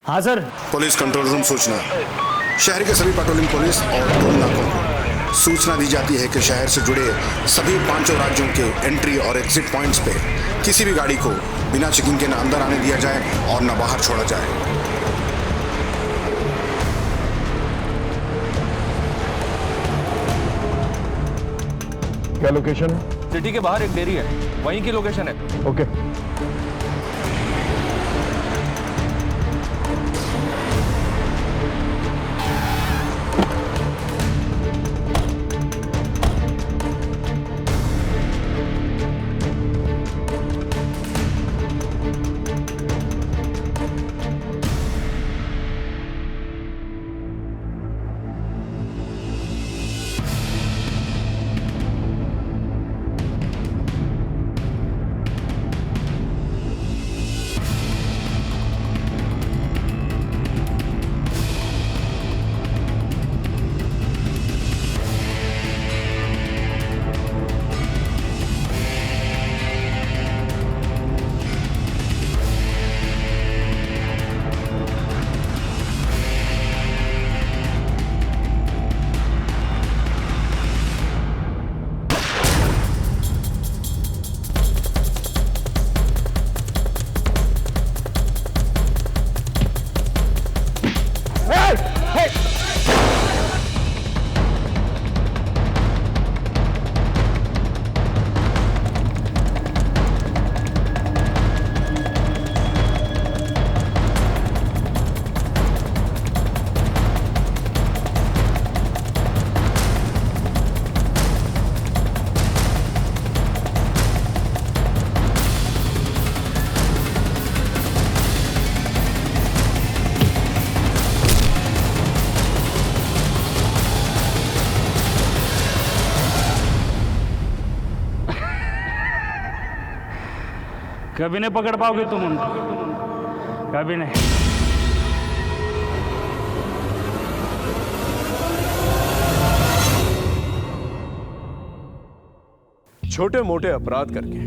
हाँ sir. Police control room सूचना। शहर के सभी पेट्रोलिंग पुलिस और टोल नाकों को सूचना दी जाती है कि शहर से जुड़े सभी 5 राज्यों के एंट्री और एग्जिट पॉइंट्स पे किसी भी गाड़ी को बिना चेकिंग के न अंदर आने दिया जाए और न बाहर छोड़ा जाए। क्या लोकेशन है? सिटी के बाहर एक डेयरी है, वहीं की लोकेशन है। ओके। कभी नहीं पकड़ पाओगे तुम उनको, कभी नहीं। छोटे मोटे अपराध करके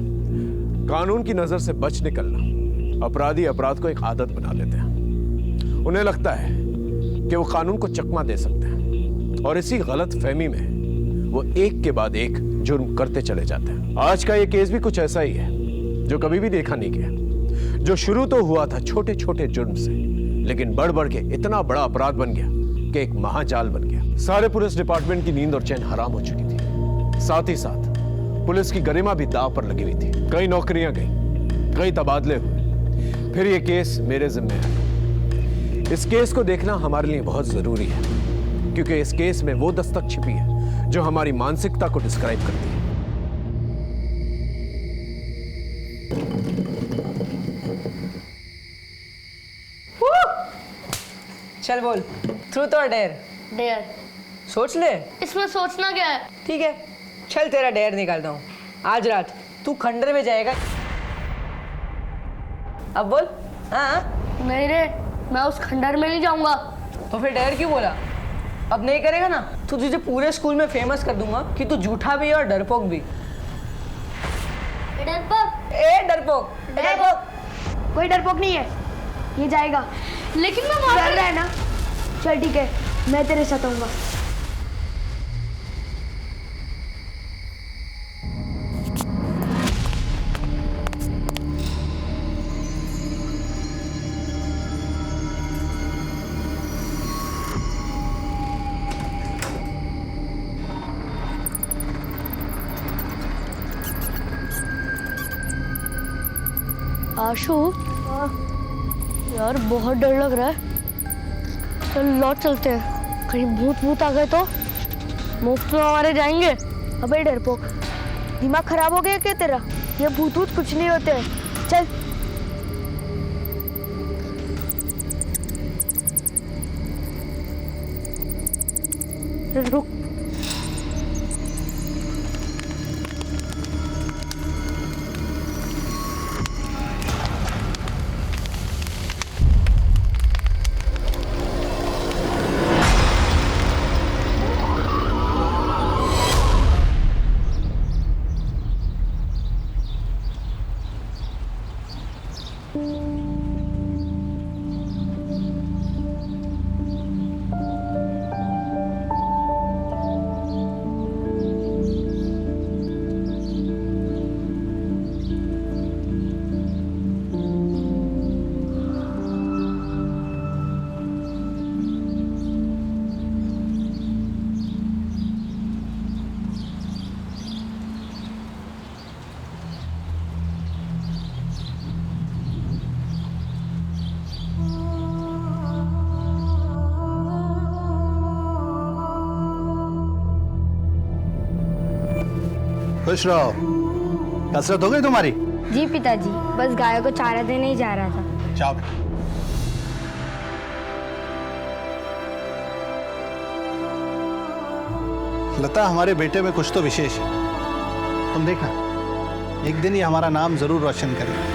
कानून की नजर से बच निकलना अपराधी अपराध को एक आदत बना लेते हैं। उन्हें लगता है कि वो कानून को चकमा दे सकते हैं और इसी गलत फहमी में वो एक के बाद एक जुर्म करते चले जाते हैं। आज का ये केस भी कुछ ऐसा ही है जो कभी भी देखा नहीं गया, जो शुरू तो हुआ था छोटे छोटे जुर्म से, लेकिन बढ़ बढ़ के इतना बड़ा अपराध बन गया कि एक महाजाल बन गया। सारे पुलिस डिपार्टमेंट की नींद और चैन हराम हो चुकी थी। साथ ही साथ पुलिस की गरिमा भी दांव पर लगी हुई थी। कई नौकरियां गई, कई तबादले हुए, फिर यह केस मेरे जिम्मे आया। इस केस को देखना हमारे लिए बहुत जरूरी है, क्योंकि इस केस में वो दस्तक छिपी है जो हमारी मानसिकता को डिस्क्राइब करती है। चल बोल, ट्रूथ और डेयर? डेयर। सोच ले। इसमें सोचना क्या है? ठीक है, चल तेरा डेयर निकालता हूँ। आज रात तू खंडर में जाएगा। अब बोल। हाँ? नहीं रे, मैं उस खंडर में नहीं जाऊंगा। तो फिर डेयर क्यों बोला? अब नहीं करेगा ना तो तुझे पूरे स्कूल में फेमस कर दूंगा कि तू झूठा भी है और डरपोक भी। डरपोक? ए डरपोक, डरपोक? कोई डरपोक नहीं है, ये जाएगा। लेकिन मैं वहां डर रहा है ना। चल ठीक है, मैं तेरे साथ आऊंगा। आशु, यार बहुत डर लग रहा है। चल लौट चलते हैं, कहीं भूत भूत आ गए तो मुफ्त में हमारे जाएंगे। अबे डरपोक, दिमाग खराब हो गया क्या तेरा? ये भूत भूत कुछ नहीं होते हैं। चल। रुक। खुश रहो। कसरत हो गई तुम्हारी? जी पिताजी, बस गायों को चारा देने ही जा रहा था। जाओ बेटा। लता, हमारे बेटे में कुछ तो विशेष है। तुम देखना, एक दिन ये हमारा नाम जरूर रोशन करेगा।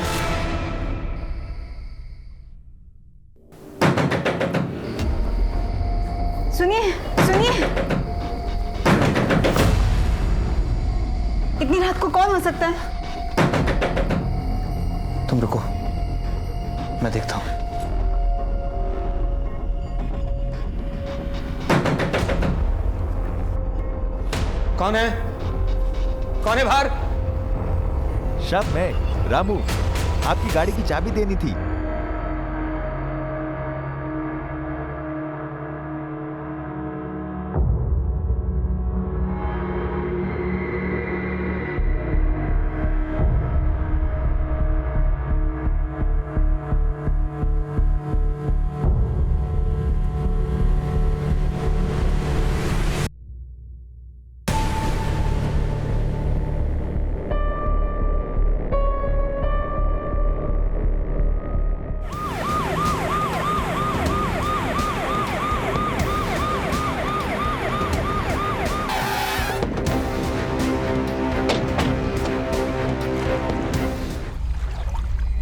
सुनिए सुनिए, इतनी रात को कौन हो सकता है? तुम रुको, मैं देखता हूं। कौन है? कौन है बाहर? शब मैं, रामू, आपकी गाड़ी की चाबी देनी थी।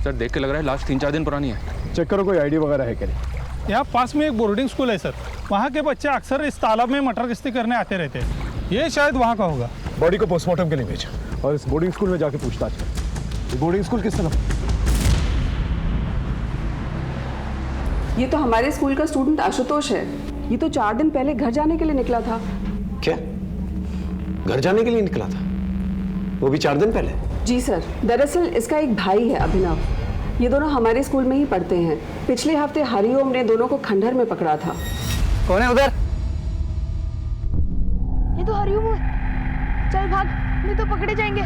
सर देख के लग रहा है लाश 3-4 दिन पुरानी है। चेक करो कोई आईडी वगैरह है क्या नहीं। यहाँ पास में एक बोर्डिंग स्कूल है सर, वहाँ के बच्चे अक्सर इस तालाब में मटर गश्ती करने आते रहते हैं। ये शायद वहाँ का होगा। बॉडी को पोस्टमार्टम के लिए भेजा और इस बोर्डिंग स्कूल में जाके पूछताछ कर। बोर्डिंग स्कूल किस तरफ? ये तो हमारे स्कूल का स्टूडेंट आशुतोष है। ये तो 4 दिन पहले घर जाने के लिए निकला था। क्या घर जाने के लिए निकला था? वो भी 4 दिन पहले? जी सर, दरअसल इसका एक भाई है अभिनव। ये दोनों हमारे स्कूल में ही पढ़ते हैं। पिछले हफ्ते हरिओम ने दोनों को खंडहर में पकड़ा था। कौन है उधर? ये तो हरिओम है। चल भाग, नहीं तो पकड़े जाएंगे।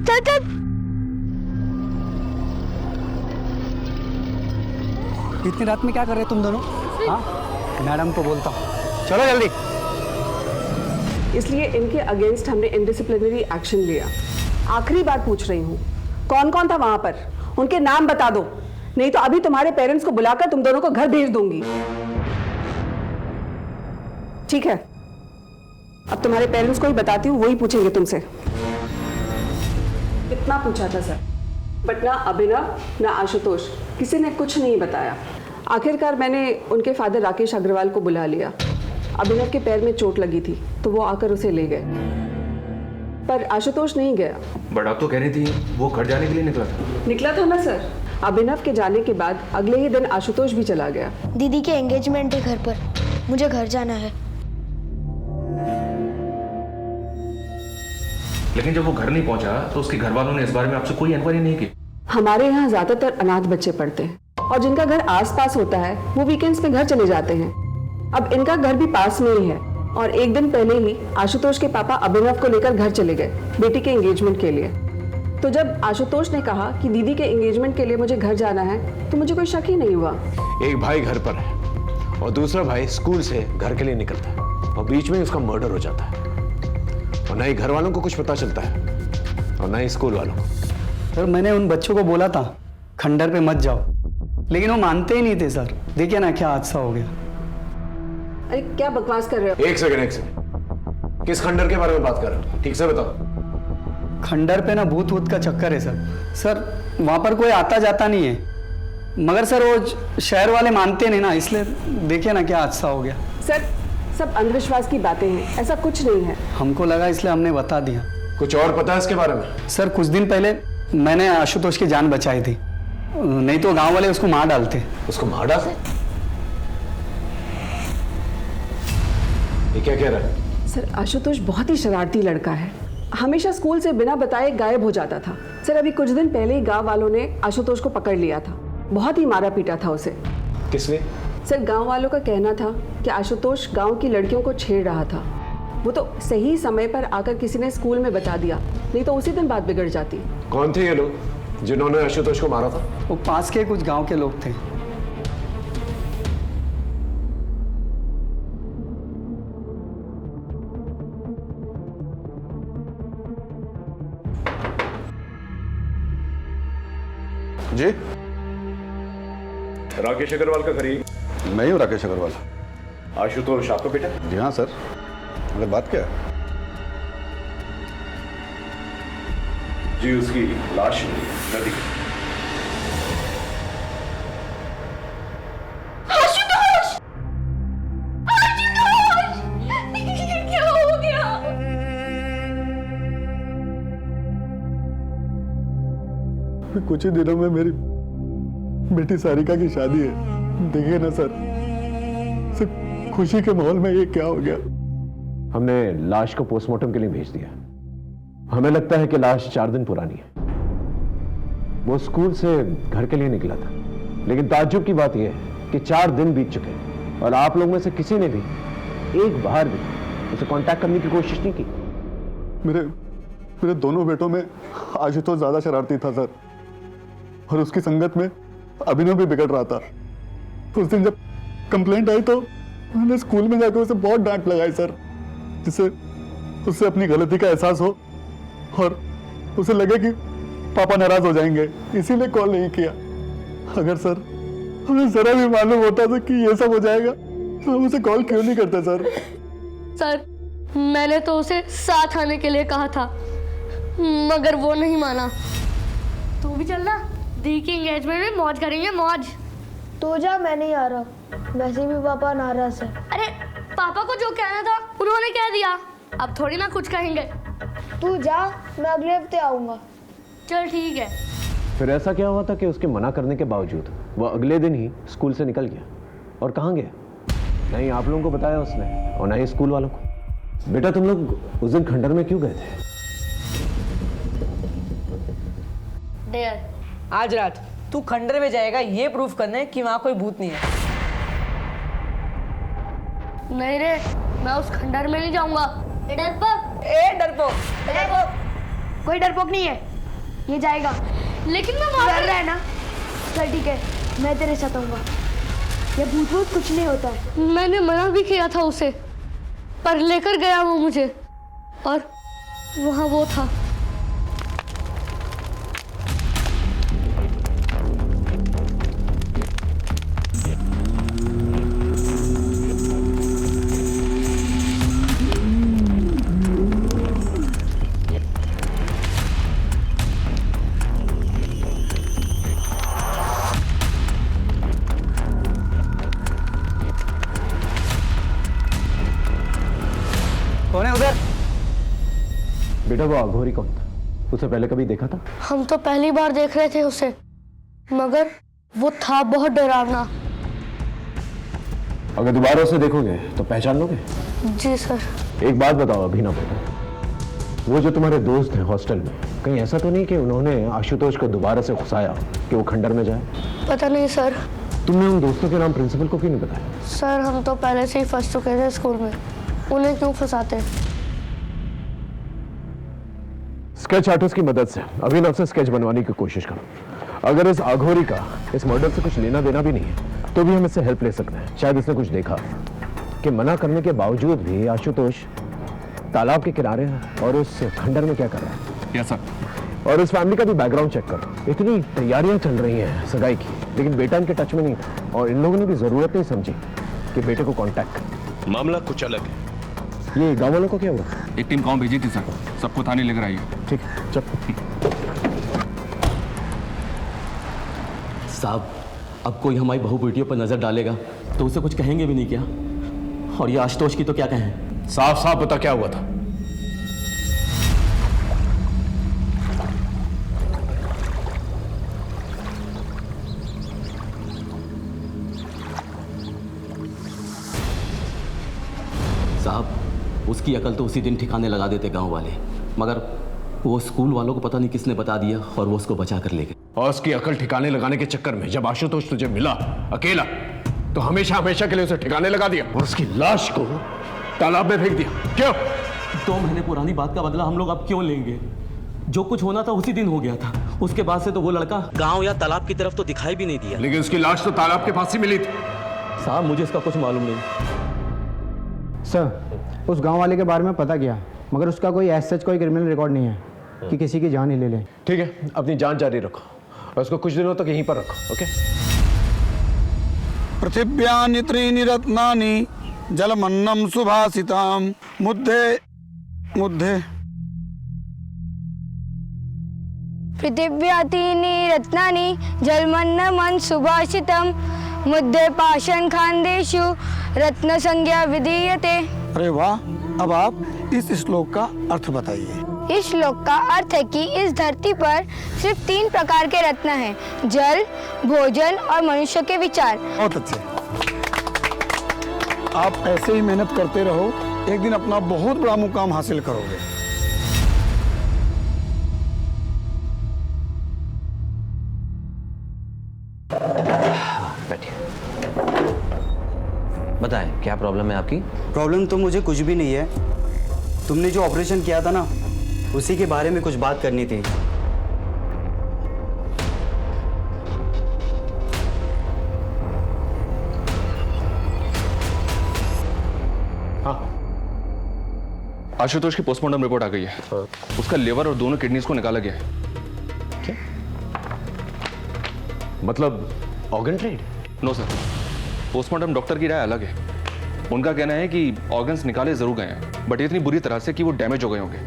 चल चल। इतनी रात में क्या कर रहे तुम दोनों? हाँ, मैडम को बोलता हूँ, चलो जल्दी। इसलिए इनके अगेंस्ट हमने इनडिसिप्लिनरी एक्शन लिया। आखिरी बार पूछ रही हूँ, कौन कौन था वहां पर? उनके नाम बता दो, नहीं तो अभी तुम्हारे पेरेंट्स को बुलाकर तुम दोनों को घर भेज दूंगी। ठीक है, अब तुम्हारे पेरेंट्स को ही बताती हूँ, वही पूछेंगे तुमसे। कितना पूछा था सर, बट ना अभिनव ना आशुतोष, किसी ने कुछ नहीं बताया। आखिरकार मैंने उनके फादर राकेश अग्रवाल को बुला लिया। अभिनव के पैर में चोट लगी थी तो वो आकर उसे ले गए, पर आशुतोष नहीं गया। बट आप तो कह रही थी वो घर जाने के लिए निकला था ना सर। अभिनव के जाने के बाद अगले ही दिन आशुतोष भी चला गया। दीदी के एंगेजमेंट है घर पर, मुझे घर जाना है। लेकिन जब वो घर नहीं पहुंचा तो उसके घर वालों ने इस बारे में आपसे कोई इंक्वायरी नहीं की? हमारे यहाँ ज्यादातर अनाथ बच्चे पढ़ते हैं और जिनका घर आसपास होता है वो वीकेंड्स में घर चले जाते हैं। अब इनका घर भी पास में ही है और एक दिन पहले ही आशुतोष के पापा अभिनव को लेकर घर चले गए बेटी के एंगेजमेंट के लिए। तो जब आशुतोष ने कहा कि दीदी के एंगेजमेंट के लिए मुझे घर जाना है तो मुझे कोई शक ही नहीं हुआ। एक भाई घर पर है और दूसरा भाई स्कूल से घर के लिए निकलता है और बीच में उसका मर्डर हो जाता है और ना ही घर वालों को कुछ पता चलता है और ना ही स्कूल वालों को। सर मैंने उन बच्चों को बोला था खंडर पे मत जाओ, लेकिन वो मानते ही नहीं थे सर। देखिए ना क्या हादसा हो गया। अरे क्या बकवास कर रहे हो? एक सेकंड, किस खंडर के बारे में बात कर रहे हो? ठीक से बताओ। खंडर पे ना भूत वूत का चक्कर है सर। सर वहाँ पर कोई आता जाता नहीं है, मगर सर वो शहर वाले मानते नहीं ना, इसलिए देखिए ना क्या हादसा हो गया। सर सब अंधविश्वास की बातें हैं, ऐसा कुछ नहीं है। हमको लगा इसलिए हमने बता दिया। कुछ और पता है इसके बारे में? सर कुछ दिन पहले मैंने आशुतोष की जान बचाई थी, नहीं तो गांव वाले उसको मार डालते। उसको मार डालते? ये क्या कह रहा है? सर आशुतोष बहुत ही शरारती लड़का है, हमेशा स्कूल से बिना बताए गायब हो जाता था। सर अभी कुछ दिन पहले ही गांव वालों ने आशुतोष को पकड़ लिया था, बहुत ही मारा पीटा था उसे। किसने? सर गांव वालों का कहना था कि आशुतोष गांव की लड़कियों को छेड़ रहा था। वो तो सही समय पर आकर किसी ने स्कूल में बता दिया, नहीं तो उसी दिन बात बिगड़ जाती। कौन थे ये लोग जिन्होंने आशुतोष को मारा था? वो पास के कुछ गांव के लोग थे। जी राकेश अग्रवाल का घर मैं ही हूँ राकेश अग्रवाल। आशुतोष आपका बेटा? जी हाँ सर, अगर बात क्या है? जी उसकी लाश मिली है नदी में। क्या हो गया? कुछ ही दिनों में मेरी बेटी सारिका की शादी है। देखिए ना सर, सिर्फ खुशी के माहौल में ये क्या हो गया। हमने लाश को पोस्टमार्टम के लिए भेज दिया। हमें लगता है कि लाश 4 दिन पुरानी है। वो स्कूल से घर के लिए निकला था, लेकिन ताज्जुब की बात यह है कि 4 दिन बीत चुके हैं और आप लोग में से किसी ने भी एक बार भी उसे कांटेक्ट करने की कोशिश नहीं की। मेरे दोनों बेटों में आशुतोष ज्यादा शरारती था सर, और उसकी संगत में अभिनव भी बिगड़ रहा था। उस दिन जब कंप्लेंट आई तो मैंने स्कूल में जाकर उसे बहुत डांट लगाई सर, जिससे उससे अपनी गलती का एहसास हो और उसे लगे कि पापा नाराज हो जाएंगे, इसीलिए कॉल नहीं किया। अगर सर हमें जरा भी मालूम होता था कि ये सब हो जाएगा तो हम उसे कॉल क्यों नहीं करते सर? सर, मैंने तो उसे साथ आने के लिए कहा था, मगर वो नहीं माना। तू भी चलना, दी की एंगेजमेंट में मौज करेंगे, मौज। तो जा, मैं नहीं आ रहा, वैसे भी पापा नाराज है। अरे पापा को जो कहना था उन्होंने कह दिया, अब थोड़ी ना कुछ कहेंगे। तू जा, मैं अगले हफ्ते आऊंगा। चल ठीक है। फिर ऐसा क्या हुआ था कि उसके मना करने के बावजूद वो अगले दिन ही स्कूल से निकल गया? और कहाँ गया? नहीं आप लोगों को बताया उसने और ना ही स्कूल वालों को। बेटा तुम लोग उस दिन खंडर में क्यों गए थे? डेयर, आज रात तू खंडर में जाएगा ये प्रूफ करने कि वहां कोई भूत नहीं है। नहीं रे, मैं उस खंडर में नहीं जाऊंगा। डरपोक, कोई डरपोक नहीं है, ये जाएगा। लेकिन मैं वहां डर रहा है ना? चल ठीक है, मैं तेरे साथ आऊंगा। ये भूत भूत कुछ नहीं होता है। मैंने मना भी किया था उसे, पर लेकर गया वो मुझे, और वहां वो था। कौन है उधर? बेटा वो अघोरी कौन था? उसे पहले कभी देखा था? हम तो पहली बार देख रहे थे उसे, मगर वो था बहुत डरावना। अगर दोबारा उसे देखोगे तो पहचान लोगे? जी सर। एक बात बताओ अभिनव बेटा, वो जो तुम्हारे दोस्त हैं हॉस्टल में, कहीं ऐसा तो नहीं कि उन्होंने आशुतोष को दोबारा से घुसाया कि वो खंडर में जाए? पता नहीं सर। तुमने उन दोस्तों के नाम प्रिंसिपल को क्यों नहीं बताया? सर हम तो पहले से ही फंस चुके थे स्कूल में, उन्हें क्यों फंसाते? स्केच आर्टिस्ट की मदद से अभिनव से स्केच बनवाने की कोशिश करो। अगर इस अघोरी का इस मर्डर से कुछ लेना देना भी नहीं है तो भी हम इससे हेल्प ले सकते हैं। शायद इसने कुछ देखा कि मना करने के बावजूद भी आशुतोष तालाब के किनारे है और उस खंडर में क्या कर रहा है। Yes sir. और इस फैमिली का भी बैकग्राउंड चेक करो। इतनी तैयारियां चल रही हैं सगाई की, लेकिन बेटा इनके टच में नहीं था और इन लोगों ने भी जरूरत नहीं समझी कि बेटे को कांटेक्ट करें। मामला कुछ अलग है। ये गाँव वालों को क्या हुआ? एक टीम गांव भेजी थी सर, सबको थाने लेकर आई है। ठीक है चल। साहब, अब कोई हमारी बहू बेटियों पर नजर डालेगा तो उसे कुछ कहेंगे भी नहीं क्या? और ये आशुतोष की तो क्या कहें? साफ साफ बता क्या हुआ था? साहब, उसकी अकल तो उसी दिन ठिकाने लगा देते गांव वाले, मगर वो स्कूल वालों को पता नहीं किसने बता दिया और वो उसको बचा कर ले गए। और उसकी अकल ठिकाने लगाने के चक्कर में जब आशुतोष तुझे मिला अकेला तो हमेशा हमेशा के लिए उसे ठिकाने लगा दिया और उसकी लाश को तालाब में फेंक दिया। क्यों? 2 महीने पुरानी बात का बदला हम लोग अब क्यों लेंगे? जो कुछ होना था उसी दिन हो गया था। उसके बाद से तो वो लड़का गांव या तालाब की तरफ तो दिखाई भी नहीं दिया। लेकिन उसकी लाश तो तालाब के पास ही मिली थी। साहब मुझे इसका कुछ मालूम नहीं। सर, उस गांव वाले के बारे में पता किया, मगर उसका कोई ऐसा कोई क्रिमिनल रिकॉर्ड नहीं है कि किसी की जान ही ले ले। ठीक है, अपनी जान जारी रखो। और उसको कुछ दिनों तक यहीं पर रखो। ओके? पृथिव्यानि त्रीणि रत्नानि जलमन्नं सुभाषिताम मुद्दे मुद्दे। पृथिव्या त्रीणि रत्नानि जलमन्नं सुभाषितं मुद्दे पाषाण खान्देषु रत्न संज्ञा विधीयते। अरे वाह, अब आप इस श्लोक का अर्थ बताइए। इस श्लोक का अर्थ है कि इस धरती पर सिर्फ 3 प्रकार के रत्न हैं, जल, भोजन और मनुष्य के विचार। बहुत अच्छे, आप ऐसे ही मेहनत करते रहो, एक दिन अपना बहुत बड़ा मुकाम हासिल करोगे। बताएं, क्या प्रॉब्लम है आपकी? प्रॉब्लम तो मुझे कुछ भी नहीं है। तुमने जो ऑपरेशन किया था ना, उसी के बारे में कुछ बात करनी थी। हाँ, आशुतोष की पोस्टमार्टम रिपोर्ट आ गई है। उसका लिवर और दोनों किडनीज को निकाला गया है। क्या मतलब organ trade? No sir, postmortem doctor की राय अलग है। उनका कहना है कि ऑर्गन्स निकाले जरूर गए हैं, बट इतनी बुरी तरह से कि वो डैमेज हो गए होंगे।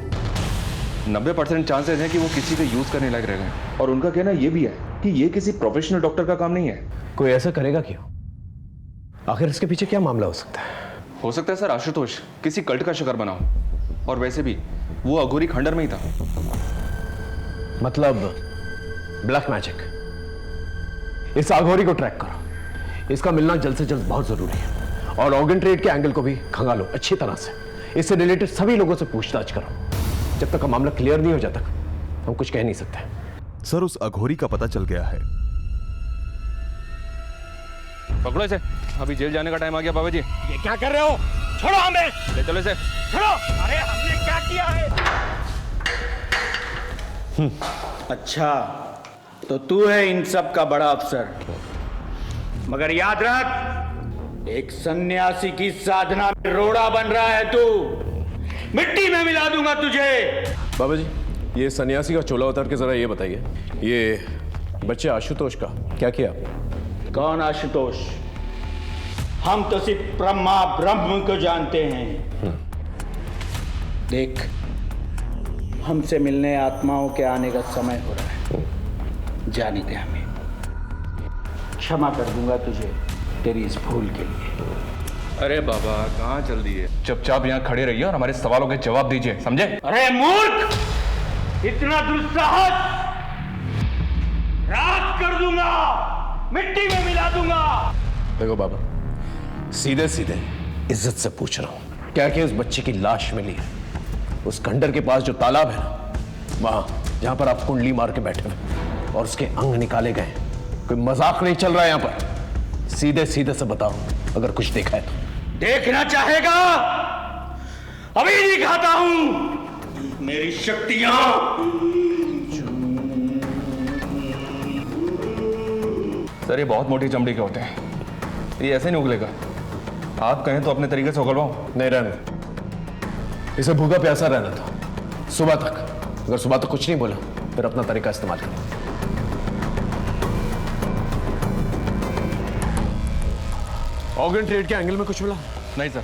90% चांसेस हैं कि वो किसी के यूज करने लायक रह गए। और उनका कहना ये भी है कि ये किसी प्रोफेशनल डॉक्टर का काम नहीं है। कोई ऐसा करेगा क्यों? आखिर इसके पीछे क्या मामला हो सकता है? हो सकता है सर आशुतोष किसी कल्ट का शिकार बना हो, और वैसे भी वो अघोरी खंडर में ही था। मतलब ब्लैक मैजिक। इस अघोरी को ट्रैक करो, इसका मिलना जल्द से जल्द बहुत जरूरी है। और ऑर्गन ट्रेड के एंगल को भी खंगालो अच्छी तरह से। इससे रिलेटेड सभी लोगों से पूछताछ करो। जब तक का मामला क्लियर नहीं हो जाता हम कुछ कह नहीं सकते। सर, उस अघोरी का पता चल गया है। पकड़ो इसे, अभी जेल जाने का टाइम आ गया। बाबा जी, ये क्या कर रहे हो? छोड़ो हमें। ले चलो इसे। छोड़ो। अरे हमने क्या किया है? अच्छा, तो तू है इन सब का बड़ा अफसर। मगर याद रख, एक सन्यासी की साधना में रोड़ा बन रहा है तू। मिट्टी में मिला दूंगा तुझे। बाबा जी, ये सन्यासी का चोला उतार के जरा ये बताइए, ये बच्चे आशुतोष का क्या किया? कौन आशुतोष? हम तो सिर्फ ब्रह्मा ब्रह्म को जानते हैं। देख, हमसे मिलने आत्माओं के आने का समय हो रहा है। जाने दे हमें। क्षमा कर दूंगा तुझे तेरी इस भूल के लिए। अरे बाबा, कहाँ चल दिए? चुपचाप यहाँ खड़े रहिए और हमारे सवालों के जवाब दीजिए, समझे? अरे मूर्ख, इतना दुस्साहस! राख कर दूंगा, मिट्टी में मिला दूंगा। देखो बाबा, सीधे सीधे इज्जत से पूछ रहा हूं, क्या कि उस बच्चे की लाश मिली है उस खंडर के पास जो तालाब है ना, वहां जहां पर आप कुंडली मार के बैठे हुए और उसके अंग निकाले गए? कोई मजाक नहीं चल रहा है यहां पर। सीधे सीधे से बताओ, अगर कुछ देखा है तो। देखना चाहेगा? अभी दिखाता हूं मेरी शक्तियां। सर, ये बहुत मोटी चमड़ी के होते हैं, ये ऐसे नहीं उगलेगा। आप कहें तो अपने तरीके से उगलवाऊं? नहीं, रहने दो। इसे भूखा प्यासा रहना था सुबह तक। अगर सुबह तक कुछ नहीं बोला फिर अपना तरीका इस्तेमाल करो। ऑर्गन ट्रेड के एंगल में कुछ मिला? नहीं सर।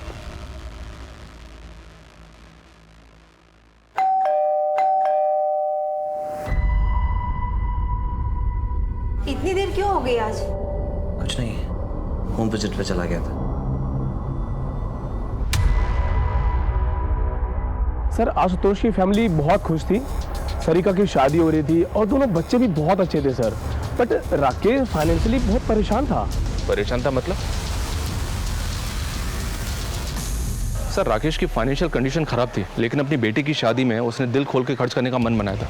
इतनी देर क्यों हो गई आज? कुछ नहीं, होम विजिट पे चला गया था। सर, आशुतोष की फैमिली बहुत खुश थी। सरिका की शादी हो रही थी और दोनों बच्चे भी बहुत अच्छे थे सर। बट राकेश फाइनेंशियली बहुत परेशान था। परेशान था मतलब? सर, राकेश की फाइनेंशियल कंडीशन खराब थी, लेकिन अपनी बेटी की शादी में उसने दिल खोल के खर्च करने का मन बनाया था।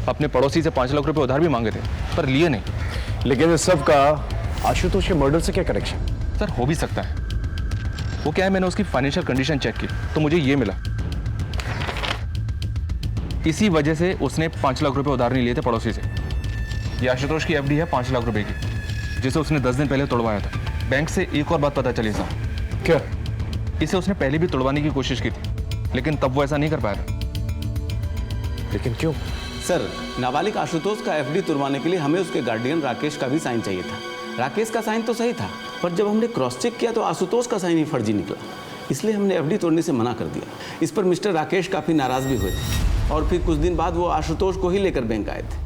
अपने पड़ोसी से 5 लाख रुपए उधार भी मांगे थे, पर लिए नहीं। लेकिन इस सब का आशुतोष के मर्डर से क्या कनेक्शन? सर, हो भी सकता है। वो क्या है, मैंने उसकी फाइनेंशियल कंडीशन चेक की तो मुझे ये मिला। इसी वजह से उसने 5 लाख रुपए उधार नहीं लिए थे पड़ोसी से। ये आशुतोष की एफडी है 5 लाख रुपए की, जिसे उसने 10 दिन पहले तोड़वाया था। बैंक से एक और बात पता चली साहब। क्या? इसे उसने पहले भी तोड़वाने की कोशिश की थी, लेकिन तब वो ऐसा नहीं कर पाया था। लेकिन क्यों? सर, नाबालिग आशुतोष का एफडी तुड़वाने के लिए हमें उसके गार्डियन राकेश का भी साइन चाहिए था। राकेश का साइन तो सही था, पर जब हमने क्रॉस चेक किया तो आशुतोष का साइन ही फर्जी निकला, इसलिए हमने एफडी तोड़ने से मना कर दिया। इस पर मिस्टर राकेश काफ़ी नाराज़ भी हुए थे और फिर कुछ दिन बाद वो आशुतोष को ही लेकर बैंक आए थे।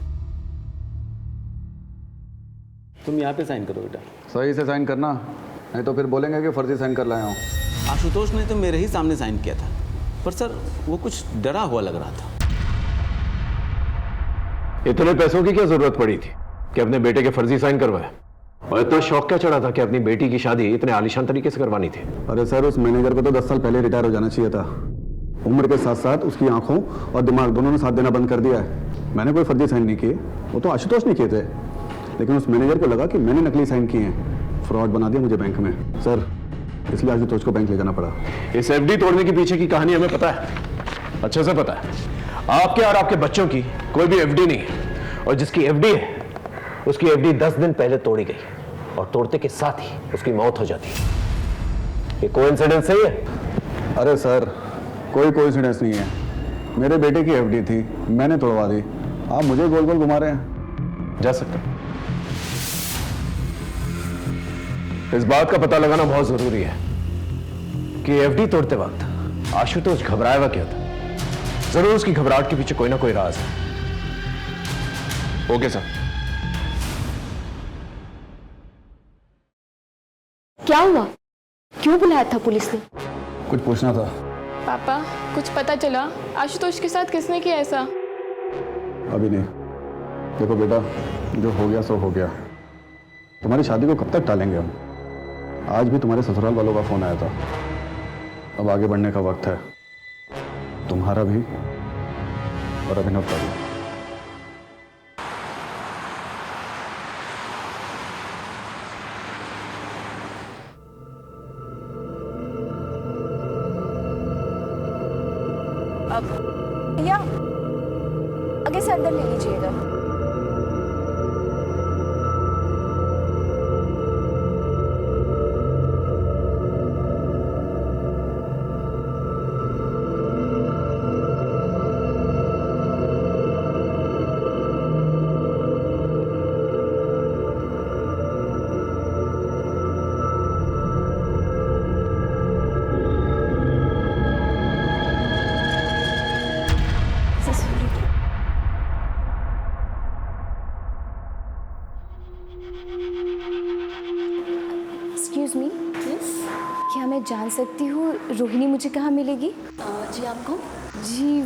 तुम यहाँ पे साइन करो बेटा। सही से साइन करना, नहीं तो फिर बोलेंगे कि फर्जी साइन कर लाया हूँ। आशुतोष ने तो मेरे ही सामने साइन किया था, पर सर वो कुछ डरा हुआ लग रहा था। इतने पैसों की क्या जरूरत पड़ी थी कि अपने बेटे के फर्जी साइन करवाए? और इतना शौक क्या चढ़ा था कि अपनी बेटी की शादी इतने आलीशान तरीके से करवानी थी? अरे सर, उस मैनेजर को तो 10 साल पहले रिटायर हो जाना चाहिए था। उम्र के साथ साथ उसकी आंखों और दिमाग दोनों ने साथ देना बंद कर दिया है। मैंने कोई फर्जी साइन नहीं किए, वो तो आशुतोष ने किए थे, लेकिन उस मैनेजर को लगा कि मैंने नकली साइन किए हैं, फ्रॉड बना दिया मुझे बैंक में। सर, इसलिए आशुतोष को बैंक ले जाना पड़ा। इस एफडी तोड़ने के पीछे की कहानी हमें पता है, अच्छे से पता है। आपके और आपके बच्चों की कोई भी एफडी नहीं है, और जिसकी एफडी है उसकी एफडी 10 दिन पहले तोड़ी गई और तोड़ते के साथ ही उसकी मौत हो जाती है। ये कोइंसिडेंस सही है? अरे सर, कोई कोइंसिडेंस नहीं है। मेरे बेटे की एफडी थी, मैंने तोड़वा दी। आप मुझे गोल गोल घुमा रहे हैं। जा सकते। इस बात का पता लगाना बहुत जरूरी है कि एफडी तोड़ते वक्त आशुतोष घबराया हुआ क्या था। जरूर उसकी घबराहट के पीछे कोई ना कोई राज है। Okay sir. क्या हुआ? क्यों बुलाया था पुलिस ने? कुछ पूछना था। पापा, कुछ पता चला आशुतोष के साथ किसने किया ऐसा? अभी नहीं। देखो बेटा, जो हो गया सो हो गया। तुम्हारी शादी को कब तक टालेंगे हम? आज भी तुम्हारे ससुराल वालों का फोन आया था। अब आगे बढ़ने का वक्त है, तुम्हारा भी और अभिनव का भी। अब भैया आगे से अंदर ले लीजिएगा। एक्सक्यूज मी, क्या मैं जान सकती हूँ रोहिणी मुझे कहाँ मिलेगी? जी आप कौन? जी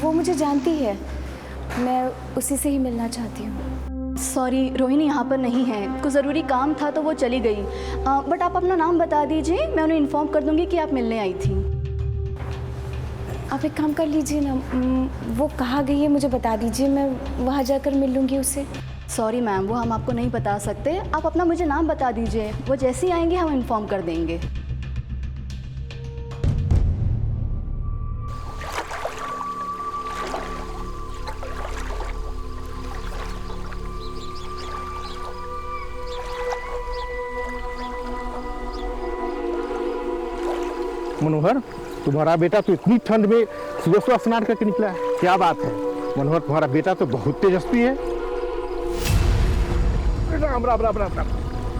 वो मुझे जानती है, मैं उसी से ही मिलना चाहती हूँ। सॉरी, रोहिणी यहाँ पर नहीं है, कुछ ज़रूरी काम था तो वो चली गई। बट आप अपना नाम बता दीजिए, मैं उन्हें इन्फॉर्म कर दूँगी कि आप मिलने आई थी। आप एक काम कर लीजिए ना, वो कहाँ गई है मुझे बता दीजिए, मैं वहाँ जाकर मिल लूँगी उससे। सॉरी मैम, वो हम आपको नहीं बता सकते। आप अपना मुझे नाम बता दीजिए, वो जैसे ही आएंगे हम इन्फॉर्म कर देंगे। मनोहर, तुम्हारा बेटा तो इतनी ठंड में सुबह सुबह स्नान करके निकला है, क्या बात है? मनोहर, तुम्हारा बेटा तो बहुत तेजस्वी है। राम राम राम राम राम।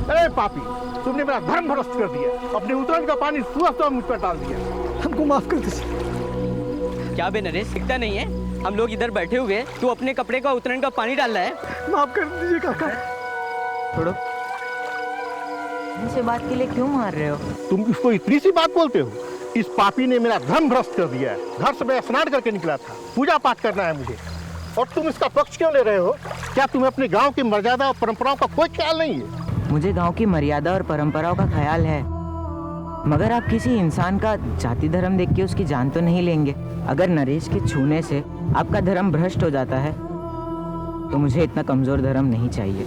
अरे पापी, तुमने मेरा धर्म भ्रष्ट कर दिया, अपने उतरन का पानी सुबह सुबह मुझ पर डाल दिया। हमको माफ कर दीजिए। क्या बे नरेश, दिखता नहीं है? हम लोग इधर बैठे हुए, तू अपने कपड़े का उतरन का पानी डाल रहा है। माफ कर दीजिए काका। छोड़ो, इनसे बात के लिए क्यों मार रहे हो? तुम इसको इतनी सी बात बोलते हो? इस पापी ने मेरा धर्म भ्रष्ट कर दिया है। घर से मैं स्नान करके निकला था, पूजा पाठ करना है मुझे, और तुम इसका पक्ष क्यों ले रहे हो? क्या तुम्हें अपने गांव की मर्यादा और परंपराओं का कोई ख्याल नहीं है? मुझे गांव की मर्यादा और परंपराओं का ख्याल है, मगर आप किसी इंसान का जाति धर्म देख के उसकी जान तो नहीं लेंगे। अगर नरेश के छूने से आपका धर्म भ्रष्ट हो जाता है तो मुझे इतना कमजोर धर्म नहीं चाहिए।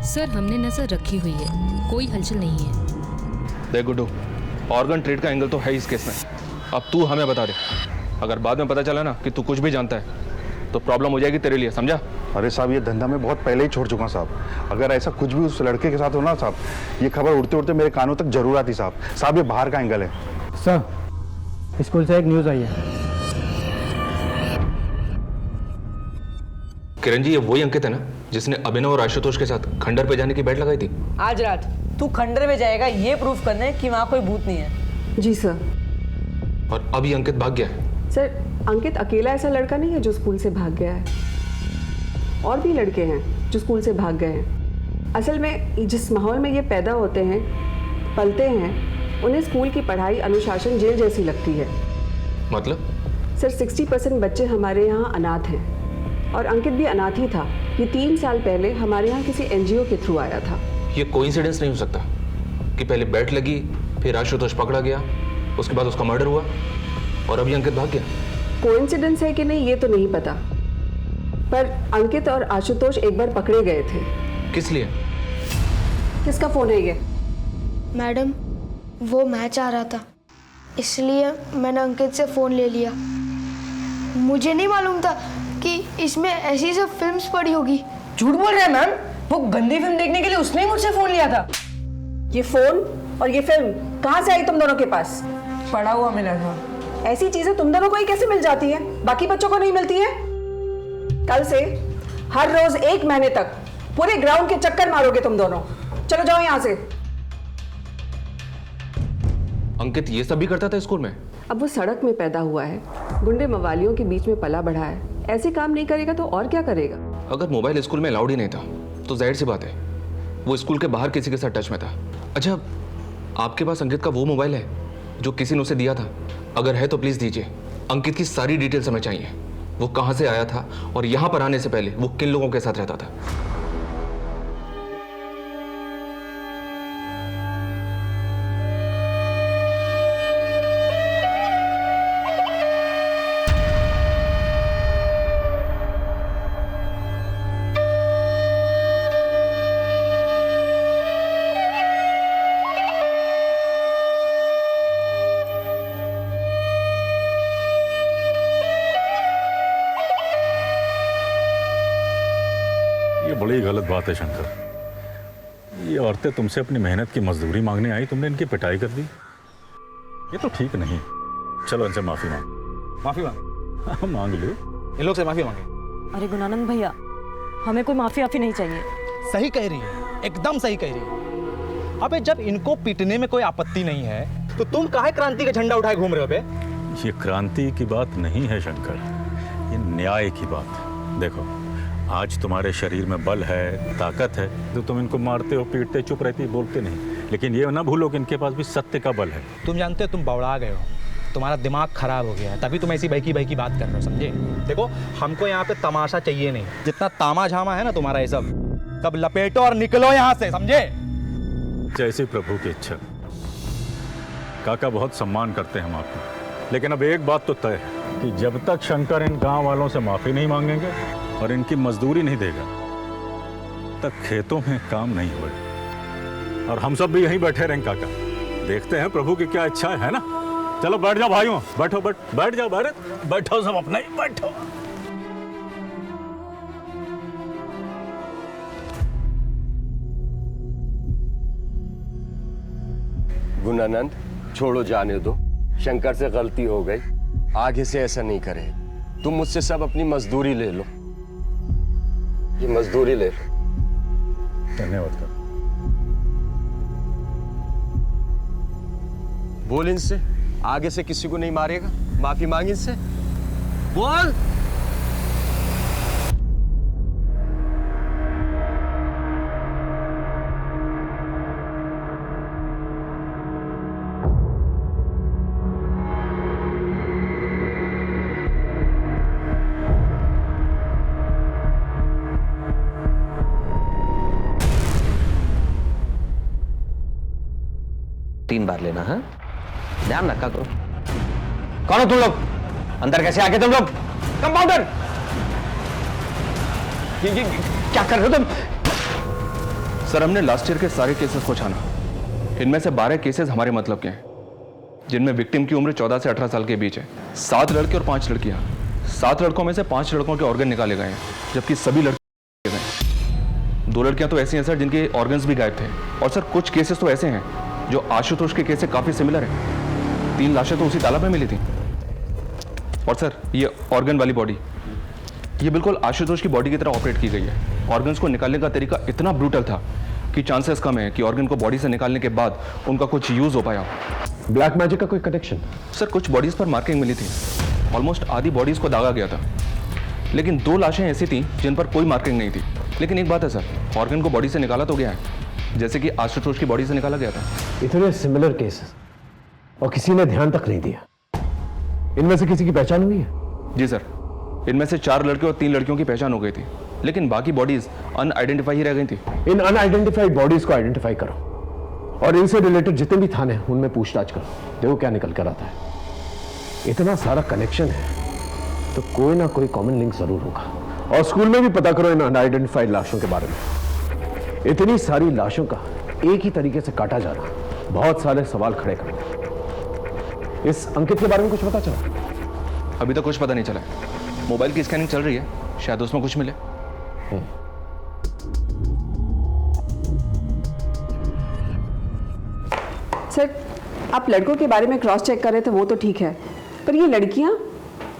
सर, हमने नजर रखी हुई है, कोई हलचल नहीं है। देख गुड्डू, ऑर्गन ट्रेड का एंगल तो है इस केस में। अब तू हमें बता दे, अगर बाद में पता चला ना कि तू कुछ भी जानता है तो प्रॉब्लम हो जाएगी तेरे लिए, समझा? अरे साहब, ये धंधा मैं बहुत पहले ही छोड़ चुका साहब। अगर ऐसा कुछ भी उस लड़के के साथ हो ना साहब, ये खबर उड़ते उड़ते मेरे कानों तक जरूर आती साहब। साहब, ये बाहर का एंगल है। सर, स्कूल से एक न्यूज़ आई है। किरण जी, ये वही अंकित है ना जिसने अभिनव और आशुतोष के साथ खंडर पे जाने की बेट लगाई थी? आज रात तू खंडर में जाएगा ये प्रूफ करने कि वहाँ कोई भूत नहीं है। जी सर। और अब ये अंकित भाग गया है। सर, अंकित अकेला ऐसा लड़का नहीं है जो स्कूल से भाग गया है, और भी लड़के हैं जो स्कूल से भाग गए हैं। असल में जिस माहौल में ये पैदा होते हैं, पलते हैं, उन्हें स्कूल की पढ़ाई अनुशासन जेल जैसी लगती है। मतलब? सर, 60% बच्चे हमारे यहाँ अनाथ हैं, और अंकित भी अनाथ ही था। ये 3 साल पहले हमारे यहाँ किसी NGO के थ्रू आया था। ये कोइंसिडेंस नहीं हो सकता कि पहले बैट लगी, फिर आशुतोष पकड़ा गया, उसके बाद उसका मर्डर हुआ और अभी अंकित भाग गया। कोइंसिडेंस है कि नहीं ये तो नहीं पता, पर अंकित और आशुतोष एक बार पकड़े गए थे। किस लिए? किसका फोन है ये? मैडम, वो मैच आ रहा था, इसलिए मैंने अंकित से फ़ोन ले लिया। मुझे नहीं मालूम था कि इसमें ऐसी सब फिल्म्स पड़ी होगी। झूठ बोल रहे हैं मैम, वो गंदी फिल्म देखने के लिए उसने ही मुझसे फोन लिया था। ये फोन और ये फिल्म कहाँ से आई तुम दोनों के पास? पड़ा हुआ मिला था। ऐसी चीजें तुम दोनों को ही कैसे मिल जाती है, बाकी बच्चों को नहीं मिलती है? कल से हर रोज 1 महीने तक पूरे ग्राउंड के चक्कर मारोगे तुम दोनों। चलो जाओ यहाँ से। अंकित ये सब भी करता था स्कूल में? अब वो सड़क में पैदा हुआ है, गुंडे मवालियों के बीच में पला बढ़ा है, ऐसे काम नहीं करेगा तो और क्या करेगा? अगर मोबाइल स्कूल में अलाउड ही नहीं था तो जाहिर सी बात है वो स्कूल के बाहर किसी के साथ टच में था। अच्छा, आपके पास अंकित का वो मोबाइल है जो किसी ने उसे दिया था? अगर है तो प्लीज दीजिए। अंकित की सारी डिटेल्स हमें चाहिए, वो कहाँ से आया था और यहाँ पर आने से पहले वो किन लोगों के साथ रहता था। बड़ी गलत बात है शंकर। ये औरतें तुमसे अपनी मेहनत की मजदूरी मांगने आई, तुमने इनकी पिटाई कर दी। ये तो ठीक नहीं। चलो इनसे माफी मांग। मांग लो, इन लोग से माफी मांगे। अरे गुणानंद भैया, हमें कोई माफी नहीं चाहिए। सही कह रही है, एकदम सही कह रही है। अबे जब इनको पीटने में कोई आपत्ति नहीं है तो तुम काहे क्रांति का झंडा उठाए घूम रहे हो बे? ये क्रांति की बात नहीं है शंकर, ये न्याय की बात है। देखो, आज तुम्हारे शरीर में बल है, ताकत है, तो तुम इनको मारते हो, पीटते, चुप रहती, बोलते नहीं। लेकिन ये ना भूलो कि इनके पास भी सत्य का बल है। तुम जानते हो तुम बौड़ा गए हो, तुम्हारा दिमाग खराब हो गया है, तभी तुम ऐसी बहकी बहकी बात कर रहे हो, समझे? देखो, हमको यहाँ पे तमाशा चाहिए नहीं। जितना तामा झामा है ना तुम्हारा ये सब लपेटो और निकलो यहाँ से, समझे? जैसी प्रभु की इच्छा। काका, बहुत सम्मान करते हैं हम आपको, लेकिन अब एक बात तो तय है कि जब तक शंकर इन गांव वालों से माफी नहीं मांगेंगे और इनकी मजदूरी नहीं देगा तक खेतों में काम नहीं होगा। और हम सब भी यहीं बैठे रहेंगे काका, देखते हैं प्रभु की क्या इच्छा है ना। चलो बैठ जाओ भाइयों, बैठो, बैठ जाओ, बैठो सब अपना ही बैठो। गुणानंद, छोड़ो, जाने दो। शंकर से गलती हो गई, आगे से ऐसा नहीं करे। तुम मुझसे सब अपनी मजदूरी ले लो, ये मजदूरी ले लो। धन्यवाद। बोल इनसे, आगे से किसी को नहीं मारेगा। माफी मांग इनसे, बोल। तीन बार लेना है, ध्यान रखा करो। कौन हो तुम लोग? अंदर कैसे आके तुम लोग? कंपाउंडर, क्या कर रहे हो तुम? सर, हमने लास्ट ईयर के सारे केसेस को छाना, इनमें से 12 केसेस हमारे मतलब के हैं। जिनमें विक्टिम की उम्र 14 से 18 साल के बीच है। 7 लड़के और 5 लड़कियां। 7 लड़कों में से 5 लड़कों के ऑर्गन निकाले गए हैं, जबकि सभी लड़के गए। 2 लड़कियां तो ऐसी हैं सर जिनके ऑर्गन्स भी गायब थे। और सर कुछ केसेस तो ऐसे हैं जो आशुतोष के केस से काफी सिमिलर है। 3 लाशें तो उसी तालाब में मिली थी। और सर ये ऑर्गन वाली बॉडी, ये बिल्कुल आशुतोष की बॉडी की तरह ऑपरेट की गई है। ऑर्गन्स को निकालने का तरीका इतना ब्रूटल था कि चांसेस कम है कि ऑर्गन को बॉडी से निकालने के बाद उनका कुछ यूज हो पाया। ब्लैक मैजिक का कोई कनेक्शन? सर कुछ बॉडीज पर मार्किंग मिली थी, ऑलमोस्ट आधी बॉडीज को दागा गया था, लेकिन 2 लाशें ऐसी थी जिन पर कोई मार्किंग नहीं थी। लेकिन एक बात है सर, ऑर्गन को बॉडी से निकाला तो गया है, जैसे कि आशुतोष की बॉडी से निकाला गया था। इतने सिमिलर केसेस और किसी ने ध्यान तक नहीं दिया। इनमें से किसी की पहचान हुई है? जी सर, इनमें से 4 लड़के और 3 लड़कियों की पहचान हो गई थी, लेकिन बाकी बॉडीज अनआइडेंटिफाई ही रह गई थी। इन अनआइडेंटिफाइड बॉडीज को आइडेंटिफाई करो और इनसे रिलेटेड जितने भी थाने हैं उनमें पूछताछ करो, देखो क्या निकल कर आता है। इतना सारा कनेक्शन है तो कोई ना कोई कॉमन लिंक जरूर होगा। और स्कूल में भी पता करो इन अनआइडेंटिफाइड लाशों के बारे में। इतनी सारी लाशों का एक ही तरीके से काटा जाना बहुत सारे सवाल खड़े करते। इस अंकित के बारे में कुछ पता चला? अभी तक कुछ पता नहीं चला है। मोबाइल की स्कैनिंग चल रही है, शायद उसमें कुछ मिले। सर, आप लड़कों के बारे में क्रॉस चेक कर रहे थे वो तो ठीक है, पर ये लड़कियां,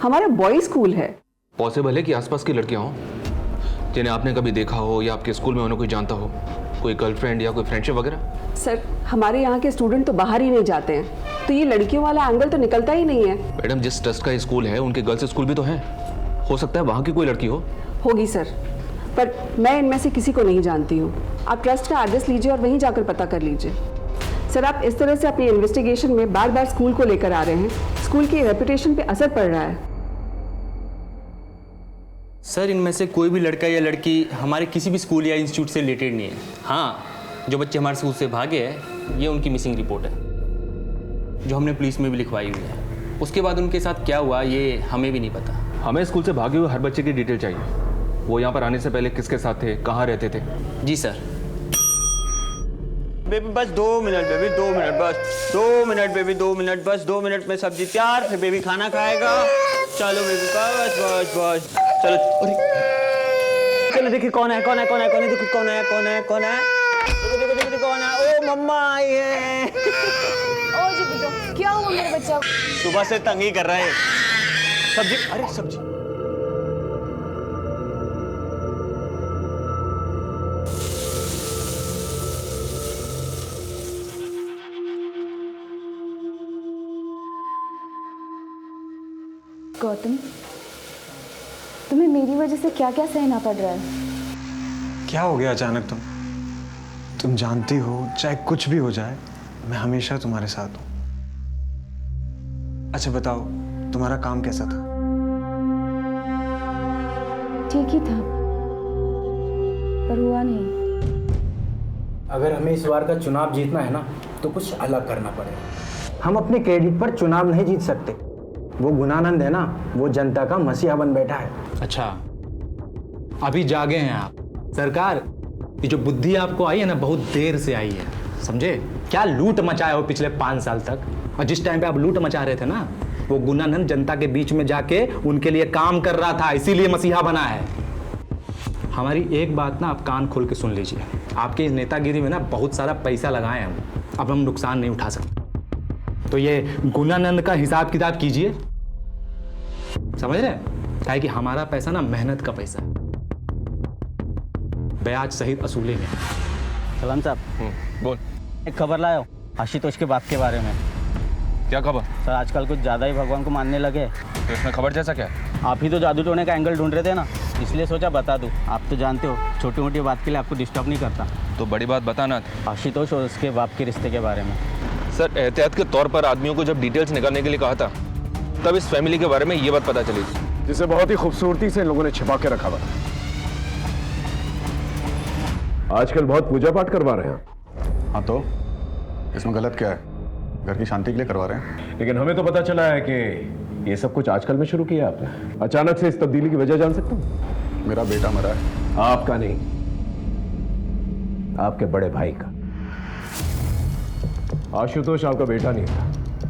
हमारा बॉयज स्कूल है। पॉसिबल है कि आसपास की लड़कियां हों जिन्हें आपने कभी देखा हो या आपके स्कूल में उन्हें कोई जानता हो, कोई गर्लफ्रेंड या कोई फ्रेंडशिप वगैरह। सर, हमारे यहाँ के स्टूडेंट तो बाहर ही नहीं जाते हैं, तो ये लड़कियों वाला एंगल तो निकलता ही नहीं है। मैडम, जिस ट्रस्ट का स्कूल है उनके गर्ल्स स्कूल भी तो हैं, हो सकता है वहाँ की कोई लड़की हो। होगी सर, पर मैं इनमें से किसी को नहीं जानती हूँ। आप ट्रस्ट का एड्रेस लीजिए और वहीं जाकर पता कर लीजिए। सर, आप इस तरह से अपनी इन्वेस्टिगेशन में बार बार स्कूल को लेकर आ रहे हैं, स्कूल की रेपुटेशन पे असर पड़ रहा है। सर, इनमें से कोई भी लड़का या लड़की हमारे किसी भी स्कूल या इंस्टीट्यूट से रिलेटेड नहीं है। हाँ, जो बच्चे हमारे स्कूल से भागे हैं, ये उनकी मिसिंग रिपोर्ट है, जो हमने पुलिस में भी लिखवाई हुई है। उसके बाद उनके साथ क्या हुआ ये हमें भी नहीं पता। हमें स्कूल से भागे हुए हर बच्चे की डिटेल चाहिए। वो यहाँ पर आने से पहले किसके साथ थे, कहाँ रहते थे। जी सर। बेबी बस 2 मिनट, बेबी 2 मिनट, बस 2 मिनट, बेबी 2 मिनट, बस 2 मिनट में सब्जी तैयार, फिर बेबी खाना खाएगा। चलो बेबी, बस बस बस, चलो। चलो देखिए कौन है, कौन है, कौन है, कौन है, देखो कौन है, कौन है, कौन है, देखो देखो देखो कौन है। ओ मम्मा आई है। ओ जी बुड्ढो, क्या हुआ मेरे बच्चा? सुबह से तंग ही कर रहा है। सब्जी, अरे सब्जी। गौतम, तुम्हें मेरी वजह से क्या क्या सहना पड़ रहा है? क्या हो गया अचानक? तुम जानती हो चाहे कुछ भी हो जाए मैं हमेशा तुम्हारे साथ हूं। अच्छा बताओ, तुम्हारा काम कैसा था? ठीक ही था, पर हुआ नहीं। अगर हमें इस बार का चुनाव जीतना है ना, तो कुछ अलग करना पड़ेगा। हम अपने क्रेडिट पर चुनाव नहीं जीत सकते। वो गुणानंद है ना, वो जनता का मसीहा बन बैठा है। अच्छा, अभी जागे हैं आप। सरकार, ये जो बुद्धि आपको आई है ना, बहुत देर से आई है, समझे? क्या लूट मचाए हो पिछले 5 साल तक, और जिस टाइम पे आप लूट मचा रहे थे ना, वो गुणानंद जनता के बीच में जाके उनके लिए काम कर रहा था, इसीलिए मसीहा बना है। हमारी एक बात ना आप कान खोल के सुन लीजिए, आपके इस नेतागिरी में ना बहुत सारा पैसा लगाए हम, अब हम नुकसान नहीं उठा सकते। तो ये गुणानंद का हिसाब किताब कीजिए, समझ रहे? क्या कि हमारा पैसा ना मेहनत का पैसा है, ब्याज सहित असूलेंगे। सलाम साहब। बोल। एक खबर लाया हूं आशुतोष के बाप के बारे में। क्या खबर? सर, आजकल कुछ ज़्यादा ही भगवान को मानने लगे। तो इसमें खबर जैसा क्या? आप ही तो जादू टोने का एंगल ढूंढ रहे थे ना, इसलिए सोचा बता दूं। आप तो जानते हो छोटी मोटी बात के लिए आपको डिस्टर्ब नहीं करता। तो बड़ी बात बताना। आशुतोष और उसके बाप के रिश्ते के बारे में। सर, एहतियात के तौर पर आदमियों को जब डिटेल्स निकालने के लिए कहा था, तब इस फैमिली के बारे में ये बात पता चली, जिसे बहुत ही खूबसूरती से इन लोगों ने छिपा के रखा हुआ। आजकल बहुत पूजा पाठ करवा रहे हैं। हाँ, तो इसमें गलत क्या है? घर की शांति के लिए करवा रहे हैं। लेकिन हमें तो पता चला है कि ये सब कुछ आजकल में शुरू किया आपने। अचानक से इस तब्दीली की वजह जान सकता हूँ? मेरा बेटा मरा है। आपका नहीं, आपके बड़े भाई का। आशुतोष आपका बेटा नहीं था,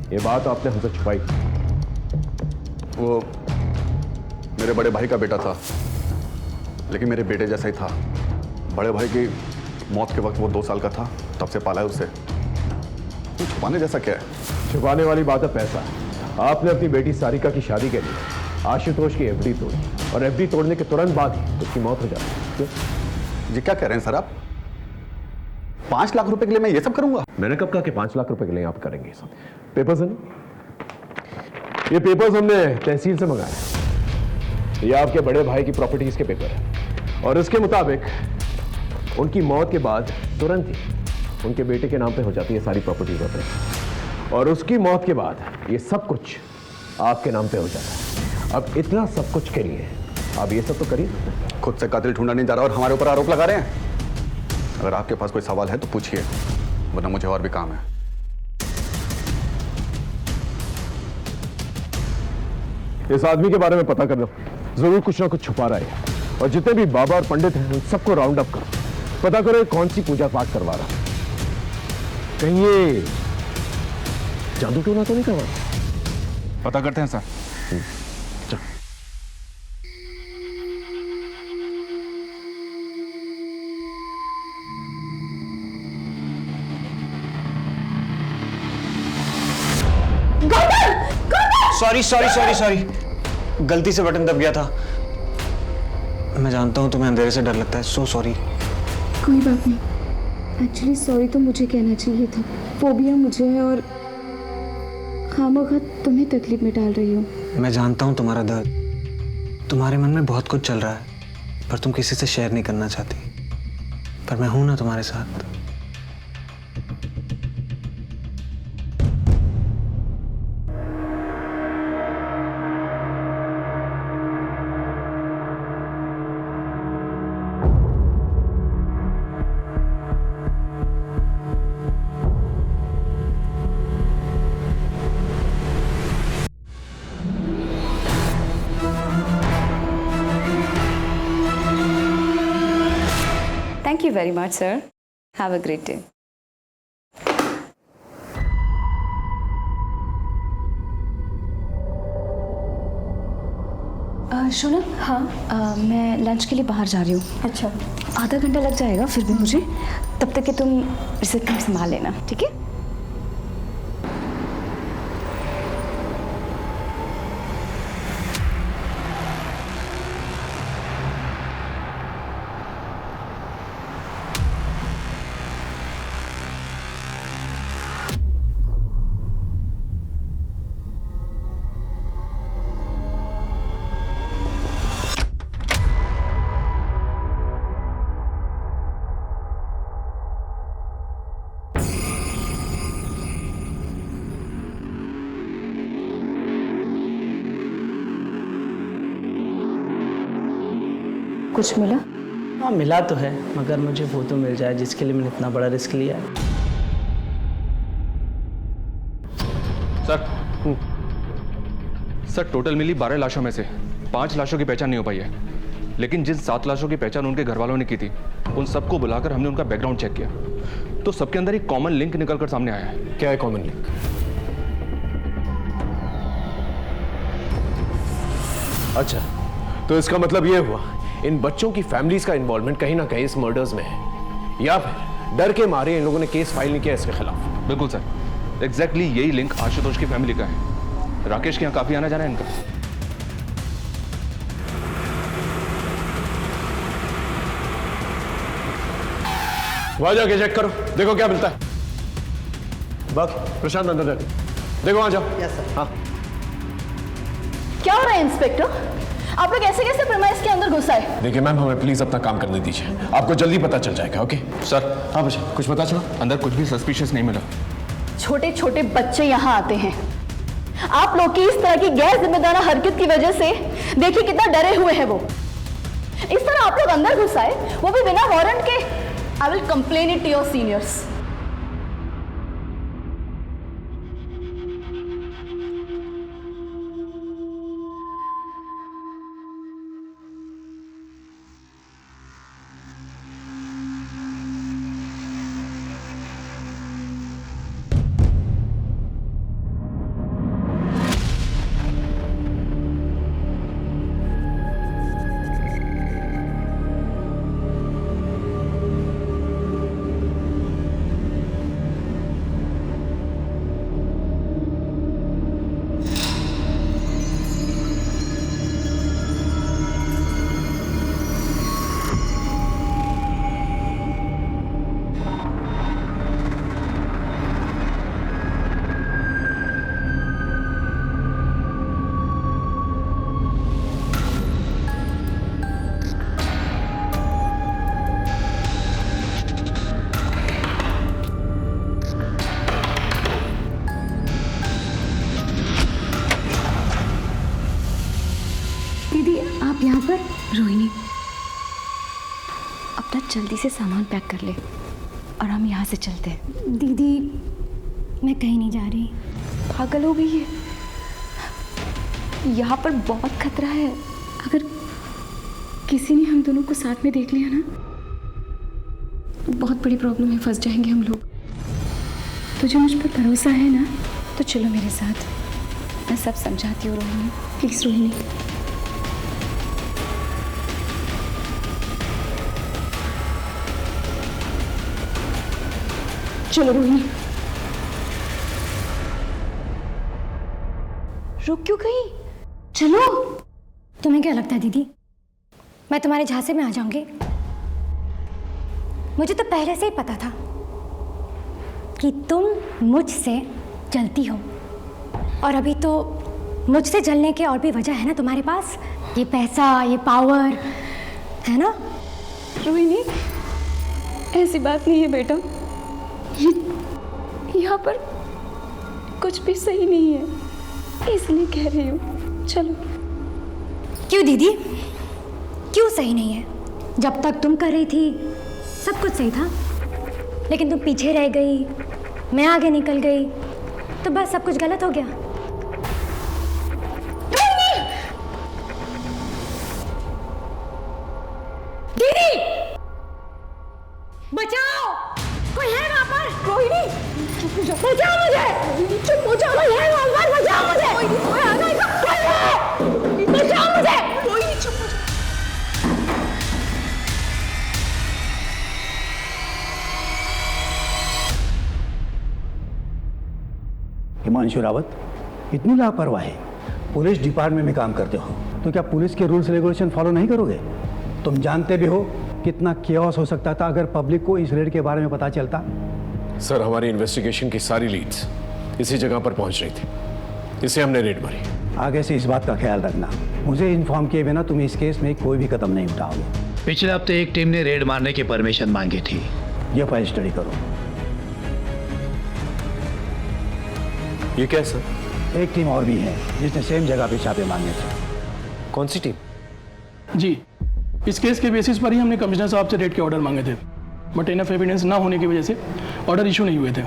ये बात आपने हमसे छुपाई। वो मेरे बड़े भाई का बेटा था, लेकिन मेरे बेटे जैसा ही था। बड़े भाई की मौत के वक्त वो 2 साल का था, तब से पाला है उसे। तो छुपाने जैसा क्या है? छुपाने वाली बात है पैसा। आपने अपनी बेटी सारिका की शादी के लिए आशुतोष की एफडी तोड़ी, और एफडी तोड़ने के तुरंत बाद ही उसकी मौत हो जाती। क्यों? जी क्या कह रहे हैं सर आप? 5 लाख रुपए के लिए मैं ये सब करूंगा? मैंने कब कहा कि 5 लाख रुपए के लिए आप करेंगे ये सब? पेपर्स है ना? ये पेपर्स हमने तहसील से मंगाए। ये आपके बड़े भाई की प्रॉपर्टीज के पेपर है, और इसके मुताबिक उनकी मौत के बाद तुरंत ही उनके बेटे के नाम पे हो जाती है सारी प्रॉपर्टीज अपने, और उसकी मौत के बाद ये सब कुछ आपके नाम पे हो जाता है। अब इतना सब कुछ के लिए आप ये सब तो करिए। खुद से कातिल ढूंढा नहीं जा रहा और हमारे ऊपर आरोप लगा रहे हैं। अगर आपके पास कोई सवाल है तो पूछिए, वरना मुझे और भी काम है। इस आदमी के बारे में पता करना, जरूर कुछ ना कुछ छुपा रहा है, और जितने भी बाबा और पंडित हैं उन सबको राउंड अप करो, पता करो कौन सी पूजा पाठ करवा रहा, कहीं ये जादू टोना तो नहीं करवा रहा। पता करते हैं सर। चल। सॉरी सॉरी सॉरी सॉरी, गलती से बटन दब गया था। मैं जानता हूँ तुम्हें अंधेरे से डर लगता है, सो सॉरी। कोई बात नहीं, एक्चुअली सॉरी तो मुझे कहना चाहिए था। फोबिया मुझे है और खामखा तुम्हें तकलीफ में डाल रही हूँ। मैं जानता हूँ तुम्हारा दर्द, तुम्हारे मन में बहुत कुछ चल रहा है, पर तुम किसी से शेयर नहीं करना चाहती। पर मैं हूं ना तुम्हारे साथ। Thank you very much, sir. Have a great day. शोनम, हाँ मैं लंच के लिए बाहर जा रही हूँ। अच्छा, आधा घंटा लग जाएगा फिर भी मुझे, तब तक कि तुम रिसेप्शन संभाल लेना, ठीक है? कुछ मिला? हाँ मिला तो है, मगर मुझे वो तो मिल जाए जिसके लिए मैंने इतना बड़ा रिस्क लिया है। सर टोटल मिली 12 लाशों में से 5 लाशों की पहचान नहीं हो पाई है, लेकिन जिन 7 लाशों की पहचान उनके घर वालों ने की थी, उन सबको बुलाकर हमने उनका बैकग्राउंड चेक किया, तो सबके अंदर एक कॉमन लिंक निकलकर सामने आया है। क्या है कॉमन लिंक? अच्छा, तो इसका मतलब यह हुआ इन बच्चों की फैमिलीज का इन्वॉल्वमेंट कहीं ना कहीं इस मर्डर्स में है, या फिर डर के मारे इन लोगों ने केस फाइल नहीं किया इसके खिलाफ। बिल्कुल सर, एग्जैक्टली यही लिंक आशुतोष की फैमिली का है। राकेश के यहाँ काफी आना जाना है इनका। वहां जाके चेक करो, देखो क्या मिलता है। बाकी प्रशांत अंदर जाके देखो, वहां जाओ। Yes sir. हाँ क्या हो रहा है इंस्पेक्टर? आप लोग ऐसे कैसे प्रीमाइस के अंदर घुस आए? देखिए मैम, हमें प्लीज अपना काम करने दीजिए, आपको जल्दी पता चल जाएगा। Okay sir. हाँ बच्चा, कुछ पता चला? अंदर कुछ भी सस्पिशियस नहीं मिला। छोटे छोटे बच्चे यहाँ आते हैं, आप लोग की इस तरह की गैर जिम्मेदार हरकत की वजह से देखिए कितना डरे हुए हैं वो। इस तरह आप लोग अंदर घुस आए, वो भी बिना वारंट के। I will complain it to your seniors. आप यहाँ पर? रोहिणी, अपना जल्दी से सामान पैक कर ले और हम यहाँ से चलते हैं। दीदी मैं कहीं नहीं जा रही। पागल हो गई है, यहाँ पर बहुत खतरा है। अगर किसी ने हम दोनों को साथ में देख लिया ना, बहुत बड़ी प्रॉब्लम में फंस जाएंगे हम लोग। तुझे मुझ पर भरोसा है ना? तो चलो मेरे साथ, मैं सब समझाती हूँ रोहिणी। प्लीज रोहिणी। चलो रोहिणी। रुक क्यों गई? चलो। तुम्हें क्या लगता है दीदी, मैं तुम्हारे झांसे में आ जाऊंगी? मुझे तो पहले से ही पता था कि तुम मुझसे जलती हो, और अभी तो मुझसे जलने के और भी वजह है ना तुम्हारे पास। ये पैसा, ये पावर है ना? रोहिणी ऐसी बात नहीं है बेटा, यहाँ पर कुछ भी सही नहीं है, इसलिए कह रही हूँ। चलो। क्यों दीदी, क्यों सही नहीं है? जब तक तुम कर रही थी सब कुछ सही था, लेकिन तुम पीछे रह गई, मैं आगे निकल गई, तो बस सब कुछ गलत हो गया। दीदी बचाओ, कोई है वहां पर? रोहिणी चुप हो जाओ, बचाओ मुझे। चुप हो जाओ, कोई है वहां पर? बचाओ मुझे। कोई आ जाएगा, कोई है, बचाओ मुझे। रोहिणी चुप हो जाओ। हिमांशु रावत, इतनी लापरवाही। पुलिस डिपार्टमेंट में काम करते हो तो क्या पुलिस के रूल्स रेगुलेशन फॉलो नहीं करोगे? तुम जानते भी हो कितना केओस हो सकता था अगर पब्लिक को इस रेड के बारे में पता चलता। सर, हमारी इन्वेस्टिगेशन की सारी लीड्स इसी जगह पर पहुंच रही थी, इसे हमने रेड मारी। आगे से इस बात का ख्याल रखना, मुझे इन्फॉर्म किए बिना तुम इस केस में कोई भी कदम नहीं उठाओगे। पिछले हफ्ते एक टीम ने रेड मारने की परमिशन मांगी थी। ये फाइल स्टडी करो। ये क्या सर? एक टीम और भी है जिसने सेम जगह पे छापे मांगे थे। कौन सी टीम? जी, इस केस के बेसिस पर ही हमने कमिश्नर साहब से रेड के ऑर्डर मांगे थे, बट इनफ एविडेंस ना होने की वजह से ऑर्डर इशू नहीं हुए थे।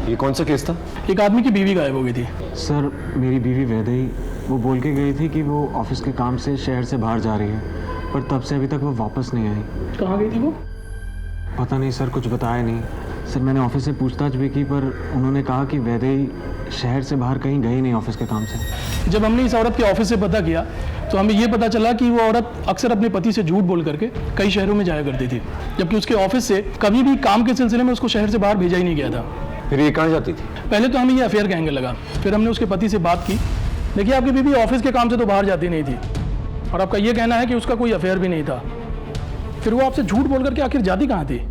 ये कौन सा केस था? एक आदमी की बीवी गायब हो गई थी। सर, मेरी बीवी वैदेही, वो बोल के गई थी कि वो ऑफिस के काम से शहर से बाहर जा रही है, पर तब से अभी तक वो वापस नहीं आई। कहाँ गई थी वो? पता नहीं सर, कुछ बताया नहीं। सर, मैंने ऑफिस से पूछताछ भी की, पर उन्होंने कहा कि वैदेही शहर से बाहर कहीं गई नहीं ऑफिस के काम से। जब हमने इस औरत के ऑफिस से पता किया तो हमें ये पता चला कि वो औरत अक्सर अपने पति से झूठ बोल करके कई शहरों में जाया करती थी, जबकि उसके ऑफिस से कभी भी काम के सिलसिले में उसको शहर से बाहर भेजा ही नहीं गया था। फिर ये कहाँ जाती थी? पहले तो हमें ये अफेयर कहने लगा, फिर हमने उसके पति से बात की। देखिए, आपकी बीवी ऑफिस के काम से तो बाहर जाती नहीं थी, और आपका ये कहना है कि उसका कोई अफेयर भी नहीं था, फिर वो आपसे झूठ बोल करके आखिर जाती कहाँ थी?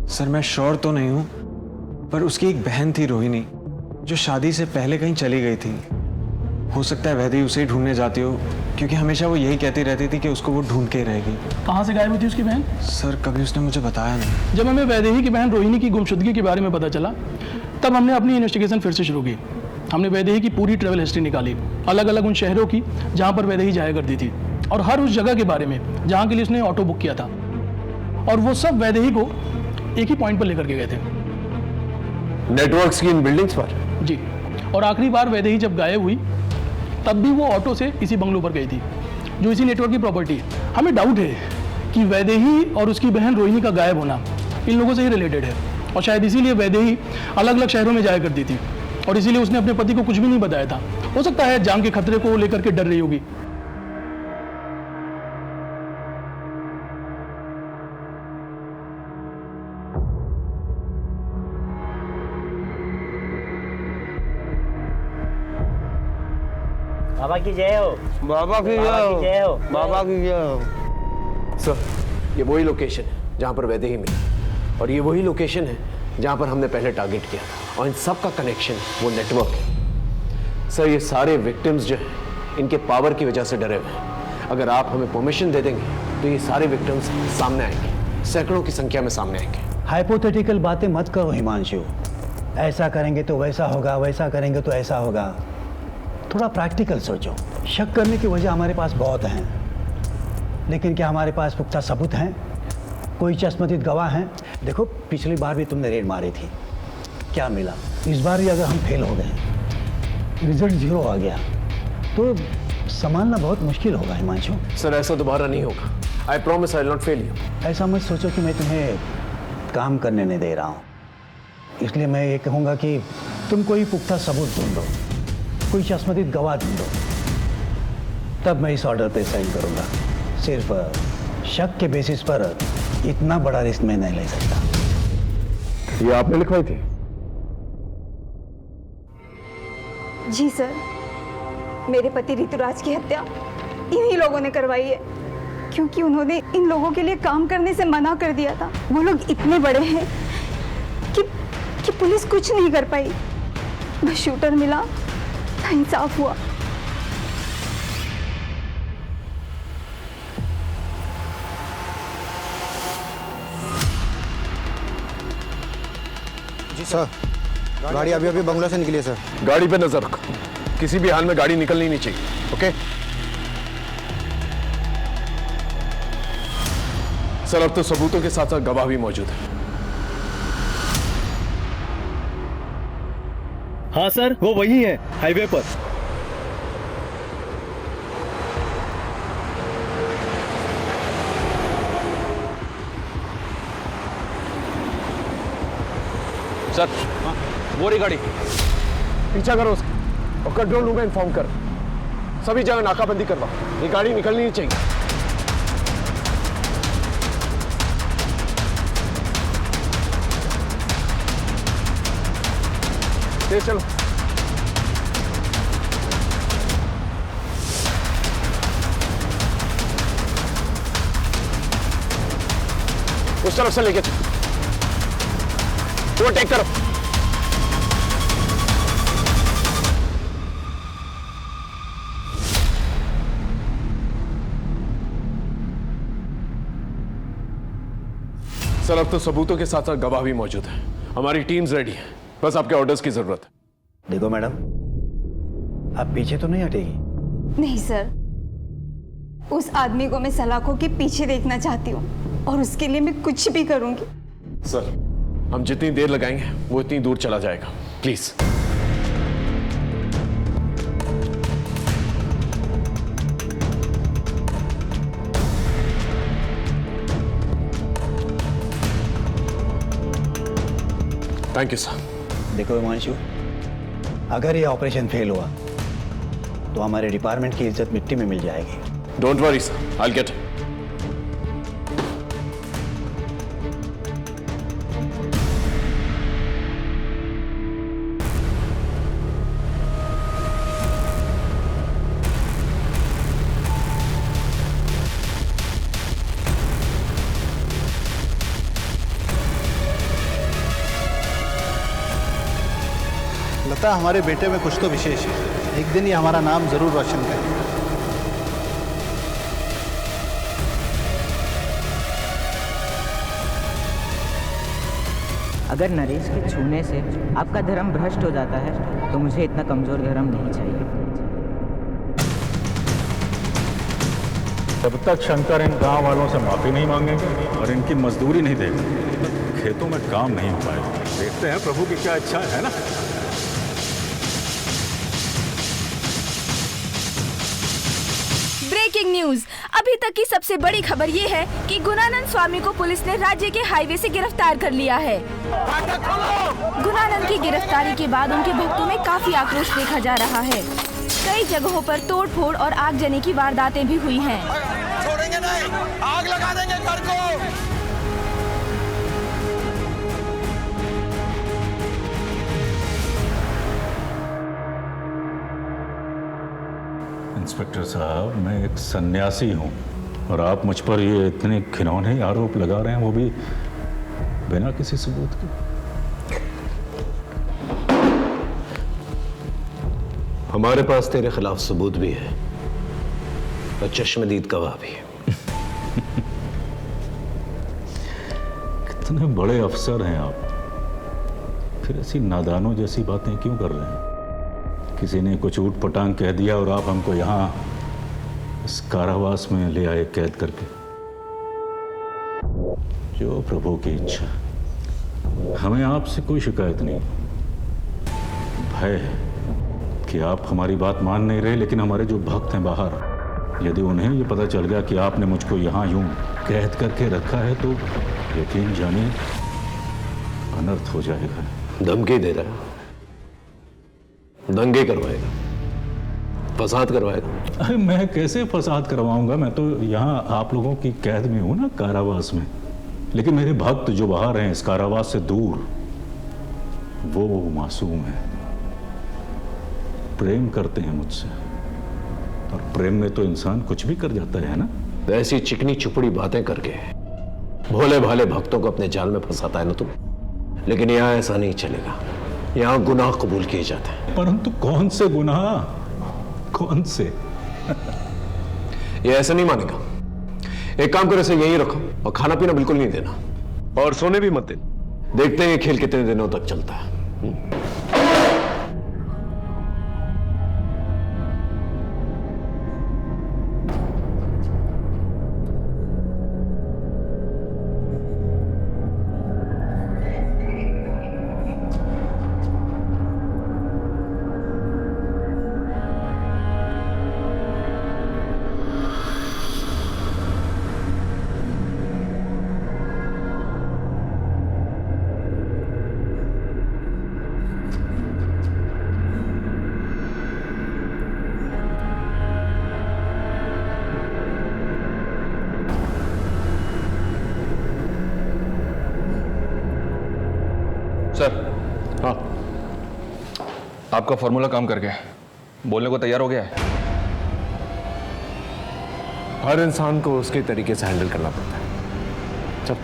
सर, मैं श्योर तो नहीं हूँ, पर उसकी एक बहन थी रोहिणी, जो शादी से पहले कहीं चली गई थी। हो सकता है वैदेही उसे ही ढूंढने जाती हो, क्योंकि हमेशा वो यही कहती रहती थी कि उसको वो ढूंढ के ही रहेगी। कहाँ से गायब हुई थी उसकी बहन? सर, कभी उसने मुझे बताया नहीं। जब हमें वैदेही की बहन रोहिणी की गुमशुदगी के बारे में पता चला, तब हमने अपनी इन्वेस्टिगेशन फिर से शुरू की। हमने वैदेही की पूरी ट्रैवल हिस्ट्री निकाली, अलग अलग उन शहरों की जहाँ पर वैदेही जाया करती थी, और हर उस जगह के बारे में जहाँ के लिए उसने ऑटो बुक किया था, और वो सब वैदेही को एक ही पॉइंट पर लेकर के गए थे, नेटवर्क्स की इन बिल्डिंग्स पर। जी, और आखिरी बार वैदेही जब गायब हुई तब भी वो ऑटो से इसी बंगलों पर गई थी, जो इसी नेटवर्क की प्रॉपर्टी है। हमें डाउट है कि वैदेही और उसकी बहन रोहिणी का गायब होना इन लोगों से ही रिलेटेड है, और शायद इसीलिए वैदेही अलग अलग शहरों में जाया करती थी, और इसीलिए उसने अपने पति को कुछ भी नहीं बताया था। हो सकता है जान के खतरे को लेकर के डर रही होगी। बाबा की जय हो। बाबा की जय हो। बाबा की जय हो। सर, ये वही लोकेशन है जहाँ पर वैदेही मिली, और ये वही लोकेशन है जहाँ पर हमने पहले टारगेट किया था, और इन सब का कनेक्शन वो नेटवर्क है। सर, ये सारे विक्टिम्स जो हैं इनके पावर की वजह से डरे हुए हैं। अगर आप हमें परमिशन दे देंगे तो ये सारे विक्टिम्स सामने आएंगे, सैकड़ों की संख्या में सामने आएंगे। हाइपोथेटिकल बातें मत करो हिमांशु। ऐसा करेंगे तो वैसा होगा, वैसा करेंगे तो ऐसा होगा। थोड़ा प्रैक्टिकल सोचो। शक करने की वजह हमारे पास बहुत हैं, लेकिन क्या हमारे पास पुख्ता सबूत हैं? कोई चश्मदीद गवाह हैं? देखो, पिछली बार भी तुमने रेड मारी थी, क्या मिला? इस बार भी अगर हम फेल हो गए, रिजल्ट 0 आ गया, तो संभालना बहुत मुश्किल होगा हिमांशु। सर ऐसा दोबारा नहीं होगा। I promise I will not fail you. ऐसा मत सोचो कि मैं तुम्हें काम करने नहीं दे रहा हूँ, इसलिए मैं ये कहूँगा कि तुम कोई पुख्ता सबूत ढूंढो, कोई चश्मदीद गवाह ढूंढो, तब मैं इस ऑर्डर पे साइन करूँगा। सिर्फ शक के बेसिस पर इतना बड़ा रिस्क मैं नहीं ले सकता। ये आपने लिखवाई थी? जी सर, मेरे पति ऋतुराज की हत्या इन्हीं लोगों ने करवाई है, क्योंकि उन्होंने इन लोगों के लिए काम करने से मना कर दिया था। वो लोग इतने बड़े हैं कि पुलिस कुछ नहीं कर पाई। बस शूटर मिला, इंसाफ हुआ। जी सर, गाड़ी अभी अभी बंगलो से निकली है सर। गाड़ी पे नजर रखो, किसी भी हाल में गाड़ी निकलनी नहीं चाहिए। ओके सर, अब तो सबूतों के साथ साथ गवाह भी मौजूद है। हाँ सर, वो वही है हाईवे पर। सर वो रही गाड़ी, पीछा करो उसका और कंट्रोल रूम में इन्फॉर्म कर, सभी जगह नाकाबंदी करवा, ये गाड़ी निकलनी नहीं चाहिए। तेज चलो। उस तरफ से लेके चलो, वो टेक करो। सर अब तो सबूतों के साथ साथ गवाह भी मौजूद है, हमारी टीम्स रेडी है, बस आपके ऑर्डर्स की जरूरत है। देखो मैडम, आप पीछे तो नहीं हटेगी? नहीं सर, उस आदमी को मैं सलाखों के पीछे देखना चाहती हूँ और उसके लिए मैं कुछ भी करूंगी। सर हम जितनी देर लगाएंगे वो इतनी दूर चला जाएगा, प्लीज। Thank you sir. देखो हिमांशु, अगर ये ऑपरेशन फेल हुआ तो हमारे डिपार्टमेंट की इज्जत मिट्टी में मिल जाएगी। Don't worry sir, I will get. लगता है हमारे बेटे में कुछ तो विशेष है, एक दिन ये हमारा नाम जरूर रोशन करेगा। अगर नरेश के छूने से आपका धर्म भ्रष्ट हो जाता है तो मुझे इतना कमजोर धर्म नहीं चाहिए। जब तक शंकर इन गांव वालों से माफी नहीं मांगेंगे और इनकी मजदूरी नहीं देंगे, खेतों में काम नहीं हो पाएगा। देखते हैं प्रभु की क्या इच्छा है ना। ब्रेकिंग न्यूज, अभी तक की सबसे बड़ी खबर ये है कि गुणानंद स्वामी को पुलिस ने राज्य के हाईवे से गिरफ्तार कर लिया है। गुणानंद की गिरफ्तारी के बाद उनके भक्तों में काफी आक्रोश देखा जा रहा है। कई जगहों पर तोड़फोड़ और आगजनी की वारदातें भी हुई हैं। छोड़ेंगे नहीं, आग लगा देंगे घर को। इंस्पेक्टर साहब, मैं एक सन्यासी हूं और आप मुझ पर ये इतने घिनौने आरोप लगा रहे हैं, वो भी बिना किसी सबूत के। हमारे पास तेरे खिलाफ सबूत भी है और चश्मदीद गवाह भी है। कितने बड़े अफसर हैं आप, फिर ऐसी नादानों जैसी बातें क्यों कर रहे हैं? किसी ने कुछ ऊट पटांग कह दिया और आप हमको यहाँ इस कारावास में ले आए कैद करके। जो प्रभु की इच्छा। हमें आपसे कोई शिकायत नहीं, भय है कि आप हमारी बात मान नहीं रहे, लेकिन हमारे जो भक्त हैं बाहर, यदि उन्हें ये पता चल गया कि आपने मुझको यहाँ यूं कैद करके रखा है तो यकीन जानिए अनर्थ हो जाएगा। धमकी दे रहा है, दंगे करवाएगा, फसाद करवाएगा। अरे मैं कैसे फसाद करवाऊंगा? मैं तो यहाँ आप लोगों की कैद में हूं ना, कारावास में। लेकिन मेरे भक्त जो बाहर हैं इस कारावास से दूर, वो मासूम है, प्रेम करते हैं मुझसे, और प्रेम में तो इंसान कुछ भी कर जाता है ना। ऐसी चिकनी चुपड़ी बातें करके भोले भाले भक्तों को अपने जाल में फंसाता है ना तुम। लेकिन यहाँ ऐसा नहीं चलेगा, यहाँ गुनाह कबूल किए जाते हैं। परंतु कौन से गुनाह? कौन से? ये ऐसे नहीं मानेगा। एक काम करो, इसे यहीं रखो और खाना पीना बिल्कुल नहीं देना, और सोने भी मत देना। देखते हैं ये खेल कितने दिनों तक चलता है। सर, हाँ, आपका फॉर्मूला काम कर गया, बोलने को तैयार हो गया है। हर इंसान को उसके तरीके से हैंडल करना पड़ता है। चल।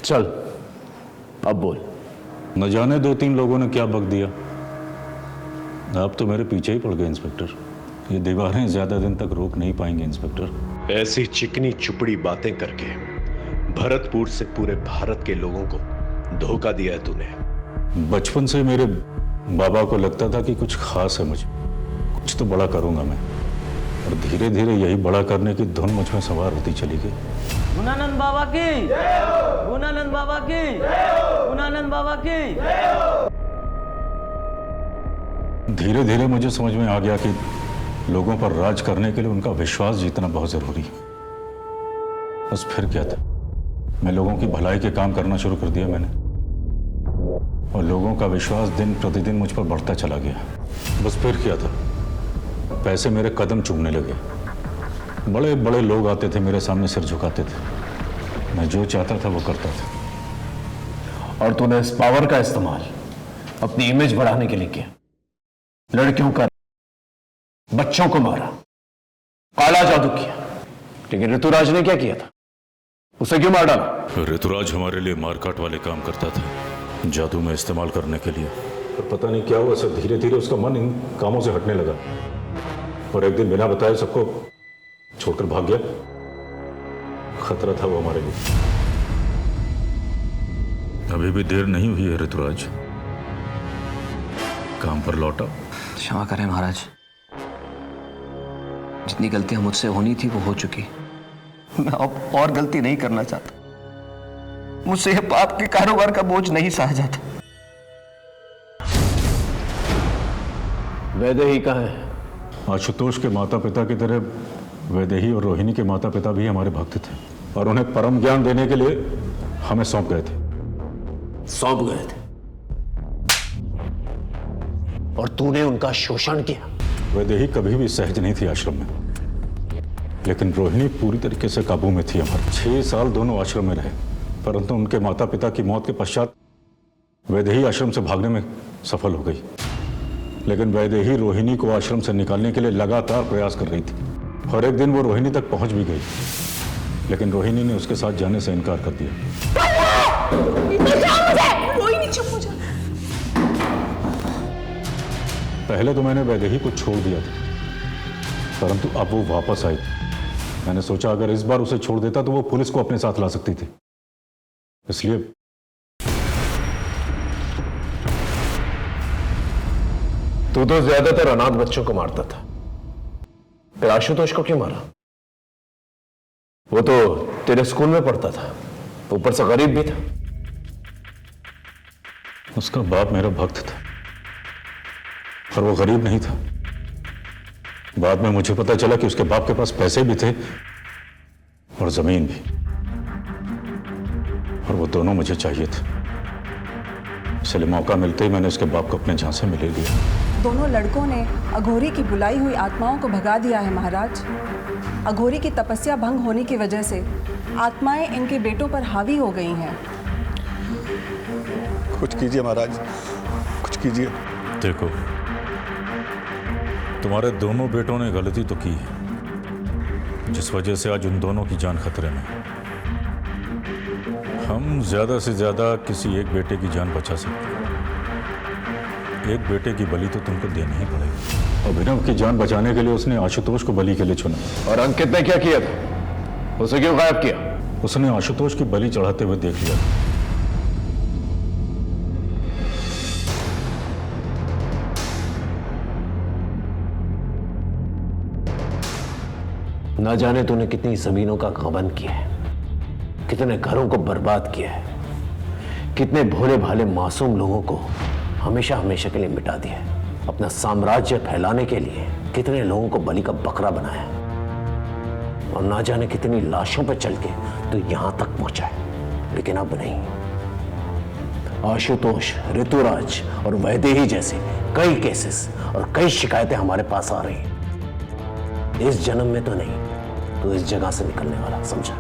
चल, अब बोल। न जाने 2-3 लोगों ने क्या बक दिया, आप तो मेरे पीछे ही पड़ गए इंस्पेक्टर। ये दीवारें ज्यादा दिन तक रोक नहीं पाएंगे इंस्पेक्टर। ऐसी चिकनी चुपड़ी बातें करके भरतपुर से पूरे भारत के लोगों को धोखा दिया है तूने। बचपन से मेरे बाबा को लगता था कि कुछ खास है मुझे, कुछ तो बड़ा करूंगा मैं, और धीरे धीरे यही बड़ा करने की धुन मुझ में सवार होती चली गई। गुणानंद बाबा की, गुणानंद बाबा की, गुणानंद बाबा की। धीरे धीरे मुझे समझ में आ गया कि लोगों पर राज करने के लिए उनका विश्वास जीतना बहुत जरूरी है। बस फिर क्या था, मैं लोगों की भलाई के काम करना शुरू कर दिया मैंने, और लोगों का विश्वास दिन प्रतिदिन मुझ पर बढ़ता चला गया। बस फिर क्या था, पैसे मेरे कदम चूमने लगे, बड़े बड़े लोग आते थे मेरे सामने सिर झुकाते थे, मैं जो चाहता था वो करता था। और तूने इस पावर का इस्तेमाल अपनी इमेज बढ़ाने के लिए किया। लड़कियों का, बच्चों को मारा, काला जादू किया। लेकिन ऋतुराज ने क्या किया था? उसे क्यों मार डाला? ऋतुराज हमारे लिए मारकाट वाले काम करता था, जादू में इस्तेमाल करने के लिए। पर पता नहीं क्या हुआ सर, धीरे धीरे उसका मन इन कामों से हटने लगा, और एक दिन बिना बताए सबको छोड़कर भाग गया। खतरा था वो हमारे लिए। अभी भी देर नहीं हुई है ऋतुराज, काम पर लौटा। क्षमा करें महाराज, जितनी गलतियां मुझसे होनी थी वो हो चुकी। मैं अब और गलती नहीं करना चाहता। मुझसे यह पाप के कारोबार का बोझ नहीं सहा जाता। वैदेही कहाँ है? आशुतोष के माता पिता की तरह वैदेही और रोहिणी के माता पिता भी हमारे भक्त थे, और उन्हें परम ज्ञान देने के लिए हमें सौंप गए थे। सौंप गए थे? और तूने उनका शोषण किया? वैदेही कभी भी सहज नहीं थी आश्रम में, लेकिन रोहिणी पूरी तरीके से काबू में थी हमारे। 6 साल दोनों आश्रम में रहे, परंतु उनके माता पिता की मौत के पश्चात वैदेही आश्रम से भागने में सफल हो गई। लेकिन वैदेही रोहिणी को आश्रम से निकालने के लिए लगातार प्रयास कर रही थी, और एक दिन वो रोहिणी तक पहुंच भी गई, लेकिन रोहिणी ने उसके साथ जाने से इनकार कर दिया। रोहिणी चुप हो जा। पहले तो मैंने वैदेही को छोड़ दिया था, परंतु अब वो वापस आई। मैंने सोचा अगर इस बार उसे छोड़ देता तो वो पुलिस को अपने साथ ला सकती थी, इसलिए तू तो ज्यादातर अनाथ बच्चों को मारता था, फिर आशुतोष को क्यों मारा? वो तो तेरे स्कूल में पढ़ता था, ऊपर से गरीब भी था। उसका बाप मेरा भक्त था, पर वो गरीब नहीं था। बाद में मुझे पता चला कि उसके बाप के पास पैसे भी थे और जमीन भी, और वो दोनों मुझे चाहिए थे। इसलिए मौका मिलते ही मैंने उसके बाप को अपने झांसे में ले लिया। दोनों लड़कों ने अघोरी की बुलाई हुई आत्माओं को भगा दिया है महाराज। अघोरी की तपस्या भंग होने की वजह से आत्माएं इनके बेटों पर हावी हो गई हैं। कुछ कीजिए महाराज, कुछ कीजिए। देखो, तुम्हारे दोनों बेटों ने गलती तो की है, जिस वजह से आज उन दोनों की जान खतरे में। हम ज्यादा से ज्यादा किसी एक बेटे की जान बचा सकते हैं। एक बेटे की बलि तो तुमको देनी ही पड़ेगी। अभिनव की जान बचाने के लिए उसने आशुतोष को बलि के लिए चुना। और अंकित ने क्या किया था? उसे क्यों गायब किया? उसने आशुतोष की बलि चढ़ाते हुए देख लिया। ना जाने तूने कितनी जमीनों का गबन किया है, कितने घरों को बर्बाद किया है, कितने भोले भाले मासूम लोगों को हमेशा हमेशा के लिए मिटा दिया है। अपना साम्राज्य फैलाने के लिए कितने लोगों को बलि का बकरा बनाया, और ना जाने कितनी लाशों पर चल के तो यहां तक पहुंचा है। लेकिन अब नहीं। आशुतोष, ऋतुराज और वैदेही जैसे कई केसेस और कई शिकायतें हमारे पास आ रही हैं। इस जन्म में तो नहीं, तो इस जगह से निकलने वाला, समझा?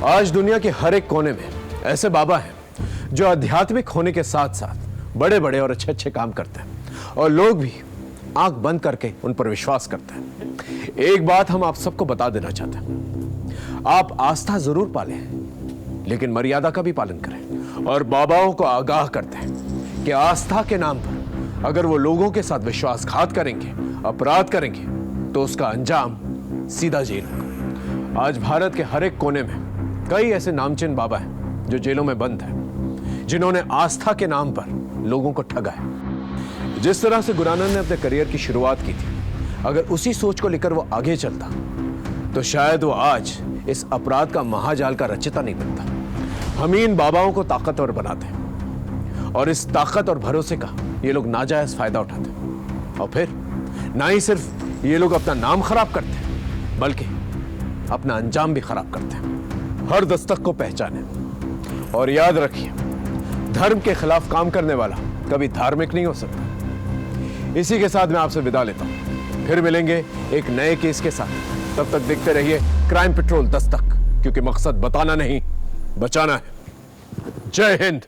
आज दुनिया के हर एक कोने में ऐसे बाबा हैं जो आध्यात्मिक होने के साथ साथ बड़े बड़े और अच्छे अच्छे काम करते हैं, और लोग भी आंख बंद करके उन पर विश्वास करते हैं। एक बात हम आप सबको बता देना चाहते हैं, आप आस्था जरूर पालें, लेकिन मर्यादा का भी पालन करें। और बाबाओं को आगाह करते हैं कि आस्था के नाम पर अगर वो लोगों के साथ विश्वासघात करेंगे, अपराध करेंगे, तो उसका अंजाम सीधा जेल होगा। आज भारत के हर एक कोने में कई ऐसे नामचीन बाबा हैं जो जेलों में बंद हैं, जिन्होंने आस्था के नाम पर लोगों को ठगा है। जिस तरह से गुरुनानंद ने अपने करियर की शुरुआत की थी, अगर उसी सोच को लेकर वो आगे चलता तो शायद वो आज इस अपराध का महाजाल का रचयिता नहीं बनता। हम इन बाबाओं को ताकतवर बनाते हैं, और इस ताकत और भरोसे का ये लोग नाजायज फायदा उठाते हैं। और फिर ना ही सिर्फ ये लोग अपना नाम खराब करते हैं, बल्कि अपना अंजाम भी खराब करते हैं। हर दस्तक को पहचाने, और याद रखिए, धर्म के खिलाफ काम करने वाला कभी धार्मिक नहीं हो सकता। इसी के साथ मैं आपसे विदा लेता हूं, फिर मिलेंगे एक नए केस के साथ। तब तक देखते रहिए क्राइम पेट्रोल दस्तक, क्योंकि मकसद बताना नहीं, बचाना है। जय हिंद।